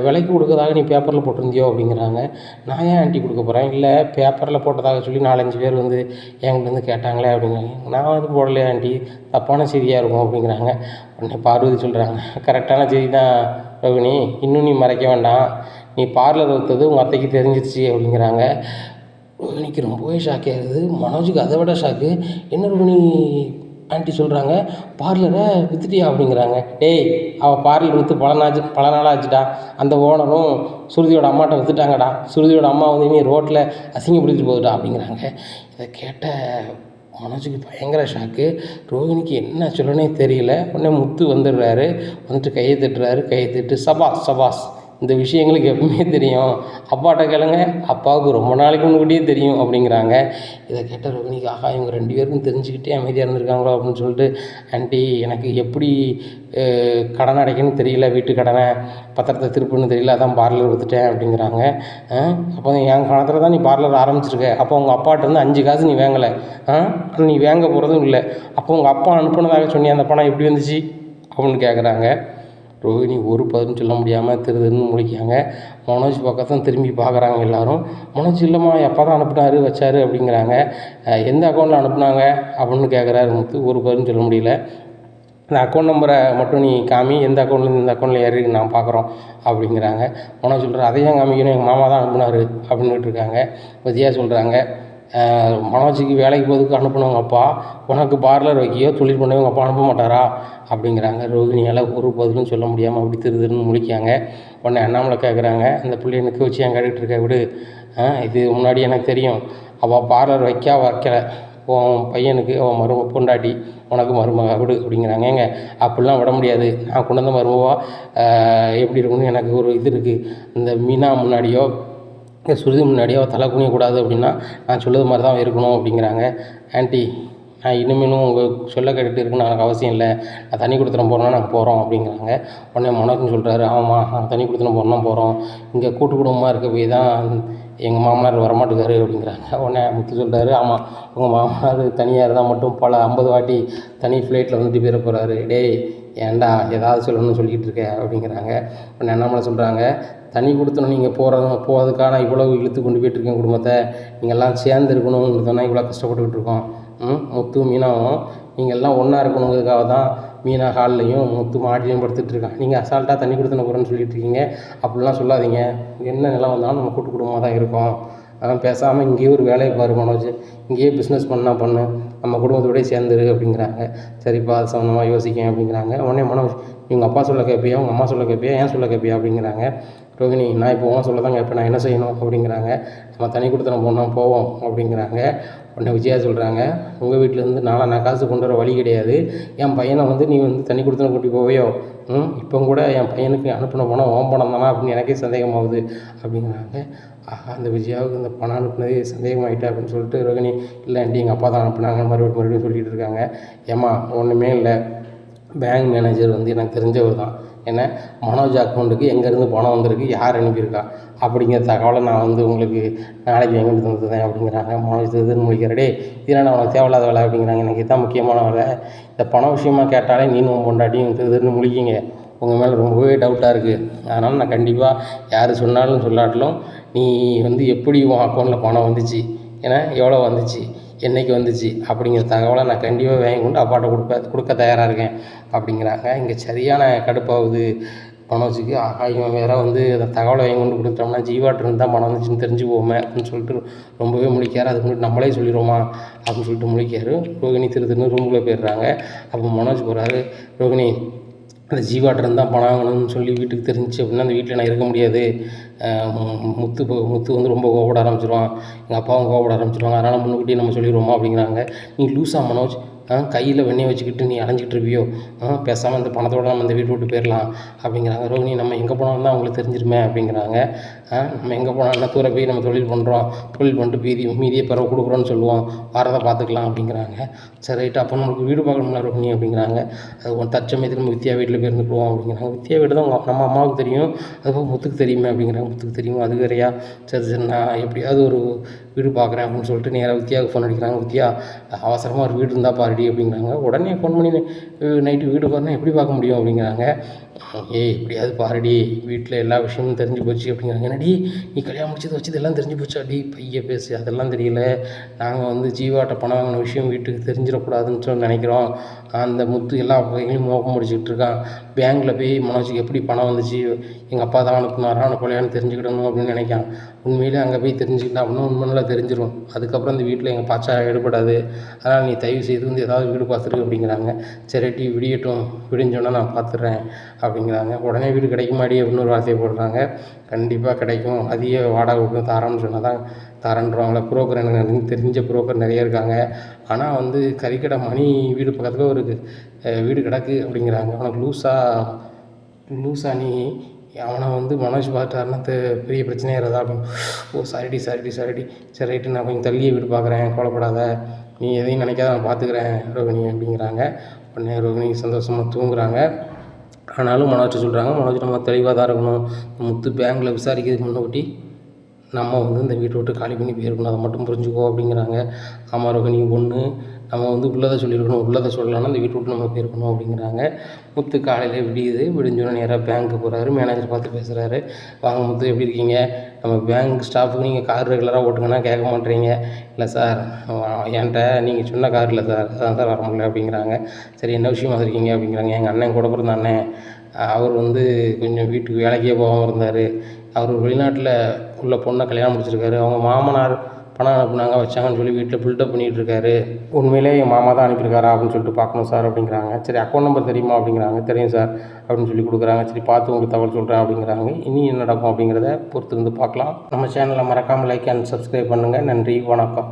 விலைக்கு கொடுக்கறதாக நீ பேப்பரில் போட்டிருந்தியோ அப்படிங்கிறாங்க. நான் ஏன் ஆண்டி கொடுக்க போகிறேன், இல்லை பேப்பரில் போட்டதாக சொல்லி 4-5 பேர் என்கிட்ட கேட்டாங்களே அப்படிங்கிறாங்க. நான் போடலையா ஆண்டி, தப்பான செய்தியாக இருக்கும் அப்படிங்கிறாங்க. உடனே பார்வதி சொல்கிறாங்க, கரெக்டான செய்தி தான் ரோகிணி, இன்னும் நீ மறைக்க வேண்டாம், நீ பார்லர் வைத்தது உங்கள் அத்தைக்கு தெரிஞ்சிருச்சு அப்படிங்கிறாங்க. ரோகிணிக்கு ரொம்பவே ஷாக் ஆகிடுது. மனோஜுக்கு அதை விட ஷாக்கு. என்ன ரோகிணி ஆண்டி சொல்கிறாங்க, பார்லரை விற்றுட்டியா அப்படிங்கிறாங்க. டேய், அவள் பார்லர் விற்று பல நாள் ஆச்சுடா, அந்த ஓனரும் சுருதியோட அம்மாட்ட விற்றுட்டாங்கடா, சுருதியோட அம்மா இனி ரோட்டில் அசிங்கப்படுத்திட்டு போகுதுடா அப்படிங்கிறாங்க. இதை கேட்ட மனோஜுக்கு பயங்கர ஷாக்கு. ரோகிணிக்கு என்ன சொல்லனே தெரியல. உடனே முத்து வந்துடுறாரு. வந்துட்டு கையை தட்டுறாரு. கையை தட்டு சபாஸ் சபாஸ், இந்த விஷயங்களுக்கு எப்பவுமே தெரியும், அப்பாட்ட கேளுங்க, அப்பாவுக்கு ரொம்ப நாளைக்கு முன்னுக்கூட்டியே தெரியும் அப்படிங்கிறாங்க. இதை கேட்ட ரோகிணிக்கு ஆகா இவங்க 2 பேருக்கும் தெரிஞ்சுக்கிட்டே அமைதியாக இருந்திருக்காங்களோ அப்படின்னு சொல்லிட்டு, ஆண்டி எனக்கு எப்படி கடன் அடைக்கணும்னு தெரியல, வீட்டு கடனை பத்திரத்தை திருப்புன்னு தெரியல, அதான் பார்லர் விற்றுட்டேன் அப்படிங்கிறாங்க. அப்போ என் காலத்தில் தான் நீ பார்லர் ஆரம்பிச்சிருக்க, அப்போ உங்கள் அப்பாட்ட இருந்து 5 காசு நீ வாங்கலை, நீ வாங்க போகிறதும் இல்லை, அப்போ உங்கள் அப்பா அனுப்புனதாக சொன்னி அந்த பணம் எப்படி வந்துச்சு அப்படின்னு கேட்குறாங்க. ரோஹிணி ஒரு பதிலும் சொல்ல முடியாமல் திருன்னு முழிக்காங்க. மனோஜ் பக்கத்தான் திரும்பி பார்க்குறாங்க எல்லோரும். மனோஜ் இல்லைம்மா எப்போ தான் அனுப்புனாரு வச்சாரு அப்படிங்கிறாங்க. எந்த அக்கௌண்ட்டில் அனுப்புனாங்க அப்படின்னு கேட்குறாரு முத்து. ஒரு பதிலும் சொல்ல முடியல. அந்த அக்கௌண்ட் நம்பரை மட்டும் நீ காமி, எந்த அக்கௌண்ட்லேருந்து இந்த அக்கௌண்ட்டில் ஏறி நான் பார்க்குறோம் அப்படிங்கிறாங்க. மனோஜ் சொல்கிறார் அதையும் காமிக்கணும், எங்கள் மாமா தான் அனுப்புனாரு அப்படின்ட்டு இருக்காங்க. விஜயா சொல்கிறாங்க மனோஜுக்கு வேலைக்கு போகிறதுக்கு அனுப்பினவங்க அப்பா உனக்கு பார்லர் வைக்கியோ தொழில் பண்ணவே உங்கள் அப்பா அனுப்ப மாட்டாரா அப்படிங்கிறாங்க. ரோகிணியால் ஒரு பதிலும் சொல்ல முடியாமல் அப்படி திருன்னு முழிக்காங்க. உடனே அண்ணாமலை கேட்குறாங்க, அந்த பிள்ளைய நிற்க வச்சு என் கேட்டுட்டு இருக்க விடு, இது முன்னாடி எனக்கு தெரியும், அவள் பார்லர் வைக்கலை, உன் பையனுக்கு அவன் பொண்டாட்டி, உனக்கு மருமக விடு அப்படிங்கிறாங்க. ஏங்க அப்படிலாம் விட முடியாது, நான் கொண்டு வந்த மருமவா எப்படி இருக்குன்னு எனக்கு ஒரு இது இருக்குது, இந்த மீனா முன்னாடியோ சுருதி முன்னாடியோ தலை குனியக்கூடாது அப்படின்னா நான் சொல்லுறது மாதிரி தான் இருக்கணும் அப்படிங்கிறாங்க. ஆண்டி நான் இனிமேலும் உங்கள் சொல்ல கேட்டுட்டு இருக்குன்னு எனக்கு அவசியம் இல்லை, நான் தண்ணி கொடுத்துட போகிறோன்னா நாங்கள் போகிறோம் அப்படிங்கிறாங்க. உடனே மனோஜ்னு சொல்கிறாரு ஆமாம் நாங்கள் தண்ணி கொடுத்துட போகிறோன்னா போகிறோம், இங்கே கூட்டு குடும்பமாக இருக்க போய் தான் எங்கள் மாமனார் வரமாட்டேங்காரு அப்படிங்கிறாங்க. உடனே முத்து சொல்கிறாரு ஆமாம் உங்கள் மாமனார் தனியாக இருந்தால் மட்டும் பல 50 வாட்டி தனி ஃப்ளைட்டில் வந்துட்டு போயிட போகிறாரு, டேய் ஏன்டா ஏதாவது சொல்லணும்னு சொல்லிக்கிட்டு இருக்க அப்படிங்கிறாங்க. உடனே அண்ணாமலை சொல்கிறாங்க தண்ணி கொடுத்தணும் நீங்கள் போகிறதுக்கான இவ்வளவு இழுத்து கொண்டு போயிட்டுருக்கேன் குடும்பத்தை, நீங்கள்லாம் சேர்ந்து இருக்கணும்னு சொன்னால் இவ்வளோ கஷ்டப்பட்டுக்கிட்டு இருக்கோம். முத்து மீனாவும் நீங்கள் எல்லாம் ஒன்றா இருக்கணுங்கிறதுக்காக தான் மீனா ஹால்லையும் முத்து மாடிலையும் படுத்துட்ருக்கான், நீங்கள் அசால்ட்டாக தண்ணி கொடுத்துன போகிறேன்னு சொல்லிட்டு இருக்கீங்க, அப்படிலாம் சொல்லாதீங்க, என்ன நிலம் வந்தாலும் நம்ம கூட்டு குடும்பமாக தான் இருக்கோம், பேசாமல் இங்கேயே ஒரு வேலையை பாரு மனோஜ், இங்கேயே பிஸ்னஸ் பண்ணு, நம்ம குடும்பத்தோடய சேர்ந்துரு அப்படிங்கிறாங்க. சரிப்பா அது சம்மந்தமாக யோசிக்கேன் அப்படிங்கிறாங்க. உடனே மனோஜ் இவங்க அப்பா சொல்ல கேட்பியா, உங்கள் அம்மா சொல்ல கேட்பியா, ஏன் சொல்ல கேட்பியா அப்படிங்கிறாங்க. ரோகிணி நான் இப்போ உன் சொல்ல தான் கேட்பேன், நான் என்ன செய்யணும் அப்படிங்கிறாங்க. நம்ம தனி கொடுத்தன போனால் போவோம் அப்படிங்கிறாங்க. உடனே விஜயா சொல்கிறாங்க உங்கள் வீட்டிலேருந்து நான் காசு கொண்டு வர வழி கிடையாது, என் பையனை நீ தனி கொடுத்தன கூட்டி போவையோ, இப்போ கூட என் பையனுக்கு அனுப்பின பணம் ஓம் பணம் தானா அப்படின்னு எனக்கே சந்தேகமாகுது அப்படிங்கிறாங்க. அந்த விஜயாவுக்கு இந்த பணம் அனுப்புனதே சந்தேகமாகிட்டா அப்படின்னு சொல்லிட்டு ரோகிணி இல்லை ஆண்டி எங்கள் அப்பா தான் அனுப்புனாங்க மறுபடியும் சொல்லிகிட்டு இருக்காங்க. ஏம்மா ஒன்றுமே இல்லை, பேங்க் மேனேஜர் எனக்கு தெரிஞ்சவர் தான், ஏன்னா மனோஜ் அக்கௌண்ட்டுக்கு எங்கேருந்து பணம் வந்திருக்கு, யார் அனுப்பியிருக்கா அப்படிங்கிற தகவலை நான் உங்களுக்கு நாளைக்கு எங்கிட்ட தந்துதேன் அப்படிங்கிறாங்க. மனோஜ் இதுன்னு முடிக்கிறடே இதெல்லாம் நான் உனக்கு தேவையில்லாத வேலை அப்படிங்கிறாங்க. எனக்கு இதுதான் முக்கியமான வேலை, இந்த பண விஷயமாக கேட்டாலே நீனும் பொண்டாட்டியும் இதுன்னு முடிக்கிங்க, உங்கள் மேலே ரொம்பவே டவுட்டாக இருக்குது, அதனால் நான் கண்டிப்பாக யார் சொன்னாலும் சொல்லாட்டிலும் நீ எப்படி உன் அக்கௌண்ட்டில் பணம் வந்துச்சு, ஏன்னா எவ்வளோ வந்துச்சு, என்றைக்கு வந்துச்சு அப்படிங்கிற தகவலை நான் கண்டிப்பாக வாங்கி கொண்டு அப்பாட்ட கொடுக்க தயாராக இருக்கேன் அப்படிங்கிறாங்க. இங்கே சரியான கடுப்பாகுது மனோஜுக்கு. இவன் வேறு அந்த தகவலை வாங்கி கொண்டு கொடுத்துட்டோம்னா ஜீவாட்டிருந்து தான் பணம் வந்துச்சுன்னு தெரிஞ்சு போவோமே அப்படின்னு சொல்லிட்டு ரொம்பவே முழிக்காரு. அதுக்கு முன்னாடி நம்மளே சொல்லிடுவோமா அப்படின்னு சொல்லிட்டு முழிக்காரு. ரோகிணி திருன்னு ரூமுக்குள்ளே போயிடுறாங்க. அப்போ மனோஜ் போகிறாரு, ரோகிணி அந்த ஜீவாட்டிருந்து தான் பணம் வாங்கணும்னு சொல்லி வீட்டுக்கு தெரிஞ்சிச்சு அப்படின்னா அந்த வீட்டில் நான் இருக்க முடியாது, முத்து ரொம்ப கோபப்பட ஆரம்பிச்சிடுவான், எங்கள் அப்பாவும் கோபப்பட ஆரம்பிச்சிடுவாங்க, அதனால் முன்னுக்கூட்டியே நம்ம சொல்லிடுவோமா அப்படிங்கிறாங்க. நீ லூஸா மனோஜ், கையில் வெண்ணெய் வச்சுக்கிட்டு நீ அலைஞ்சிக்கிட்டு இருப்பியோ, பேசாமல் இந்த பணத்தோடு நம்ம இந்த வீட்டை விட்டு போயிடலாம் அப்படிங்கிறாங்க. ரோகிணி நம்ம எங்கே போனாலும் தான் அவங்களுக்கு தெரிஞ்சிருமே அப்படிங்கிறாங்க. நம்ம எங்கே போனாலும் தூர போய் நம்ம தொழில் பண்ணுறோம், தொழில் பண்ணிட்டு மீதியை பிறகு கொடுக்குறோன்னு சொல்லுவோம், வரதை பார்த்துக்கலாம் அப்படிங்கிறாங்க. சரி ரைட்டு, அப்போ நம்மளுக்கு வீடு பார்க்கணும்ல ரோகிணி அப்படிங்கிறாங்க. அது தற்சமயத்தில் நம்ம வித்யா வீட்டில் போய் இருந்துக்குவோம் அப்படிங்கிறாங்க. வித்யா வீடு தான் நம்ம அம்மாவுக்கு தெரியும், அதுபோல் முத்துக்கு தெரியுமே அப்படிங்கிறாங்க. முத்துக்கு தெரியும் அது வேறையா, சரி நான் எப்படியாவது ஒரு வீடு பார்க்குறேன் அப்படின்னு சொல்லிட்டு நேராக வித்யாவுக்கு ஃபோன் அடிக்கிறாங்க. வித்யா அவசரமாக ஒரு வீடு இருந்தால் பாருடி அப்படிங்கிறாங்க. உடனே ஃபோன் பண்ணி நைட்டு வீடு பாருன்னா எப்படி பார்க்க முடியும் அப்படிங்கிறாங்க. எப்படியாவது பாருடி, வீட்டில் எல்லா விஷயமும் தெரிஞ்சு போச்சு அப்படிங்கிறாங்க. என்னடி நீ கல்யாணம் முடிச்சது வச்சது எல்லாம் தெரிஞ்சு போச்சா, அடி பைய பேசு, அதெல்லாம் தெரியல, நாங்கள் ஜீவாட்ட பணம் வாங்கின விஷயம் வீட்டுக்கு தெரிஞ்சிடக்கூடாதுன்னு சொல்லி நினைக்கிறோம், அந்த முத்து எல்லா வகைகளையும் மோகம் முடிச்சுக்கிட்டு இருக்கான், பேங்க்கில் போய் மனோஜுக்கு எப்படி பணம் வந்துச்சு, எங்கள் அப்பா தான் அனுப்புனாரா அனுப்பலையான்னு தெரிஞ்சுக்கிடணும் அப்படின்னு நினைக்கான். உண்மையிலே அங்கே போய் தெரிஞ்சுக்கிட்டா அப்படின்னா உண்மை நல்லா தெரிஞ்சிடும், அதுக்கப்புறம் இந்த வீட்டில் எங்கள் பாச்சா எடுபடாது, அதனால் நீ தயவு செய்து ஏதாவது வீடு பார்த்துரு அப்படிங்கிறாங்க. சரி விடியட்டும், விடிஞ்சோன்னா நான் பார்த்துட்றேன் அப்படிங்கிறாங்க. உடனே வீடு கிடைக்குமாடி அப்படின்னு ஒரு வார்த்தையை போடுறாங்க. கண்டிப்பாக கிடைக்கும், அதிக வாடகை கொடுத்து தாரான்னு சொன்னால் தான் தரேன்றவாங்கள. புரோக்கர் எனக்கு தெரிஞ்ச புரோக்கர் நிறைய இருக்காங்க. ஆனால் வந்து கறிக்கடை மணி வீடு பக்கத்தில் ஒரு வீடு கிடக்கு அப்படிங்கிறாங்க. அவனுக்கு லூஸா நீ அவனை வந்து மனோஜ் பார்த்துட்டாருன்னா பெரிய பிரச்சனையாகிறதா அப்படின்னு. ஓ சாரிடி சரி ரைட்டு, நான் கொஞ்சம் தள்ளியே வீடு பார்க்குறேன், கவலைப்படாத, நீ எதையும் நினைக்காத, நான் பார்த்துக்கிறேன் ரோகிணி அப்படிங்கிறாங்க. உடனே ரோகிணி சந்தோஷமாக தூங்குறாங்க. ஆனாலும் மனோஜ் சொல்கிறாங்க, மனோஜ் நம்ம தெளிவாக தான் இருக்கணும். முத்து பேங்கில் விசாரிக்கிறதுக்கு முன்னாடி நம்ம வந்து இந்த வீட்டை விட்டு காலி பண்ணி போயிருக்கணும், அதை மட்டும் புரிஞ்சுக்கோ அப்படிங்கிறாங்க. ஆமாம் ரோகிணி, ஒன்று நம்ம வந்து உள்ளதை சொல்லியிருக்கணும், உள்ளதை சொல்லலாம்னா இந்த வீட்டை விட்டு நம்ம போயிருக்கணும் அப்படிங்கிறாங்க. முத்து காலையில் விடிஞ்சோன்னே நேராக பேங்க்கு போகிறாரு. மேனேஜர் பார்த்து பேசுகிறாரு. வாங்க முத்து, எப்படி இருக்கீங்க? நம்ம பேங்க் ஸ்டாஃபுக்கு நீங்கள் கார் ரெகுலராக ஓட்டுங்கன்னா கேட்க மாட்டேறீங்க. இல்லை சார், என்கிட்ட நீங்கள் சொன்ன கார் இல்லை சார், அதான் சார் வர முடியல அப்படிங்கிறாங்க. சரி, என்ன விஷயமா இருக்கீங்க அப்படிங்கிறாங்க. எங்கள் அண்ணன் கூட பிறந்த அண்ணன், அவர் வந்து கொஞ்சம் வீட்டுக்கு வேலைக்கே போகாமல் இருந்தார். அவர் வெளிநாட்டில் உள்ள பொண்ணை கல்யாணம் முடிச்சிருக்காரு. அவங்க மாமனார் பணம் அனுப்புனாங்க, வச்சாங்கன்னு சொல்லி வீட்டில் பில்டப் பண்ணிகிட்டு இருக்காரு. உண்மையிலே என் மாமா தான் அனுப்பியிருக்காரா அப்படின்னு சொல்லிட்டு பார்க்கணும் சார் அப்படிங்கிறாங்க. சரி, அக்கௌண்ட் நம்பர் தெரியுமா அப்படிங்கிறாங்க. தெரியும் சார் அப்படின்னு சொல்லி கொடுக்குறாங்க. சரி, பார்த்து உங்களுக்கு தகவல் சொல்கிறேன் அப்படிங்கிறாங்க. இனி என்ன நடக்கும் அப்படிங்கிறத பொறுத்து இருந்து பார்க்கலாம். நம்ம சேனலை மறக்காமல் லைக் அண்ட் சப்ஸ்கிரைப் பண்ணுங்கள். நன்றி, வணக்கம்.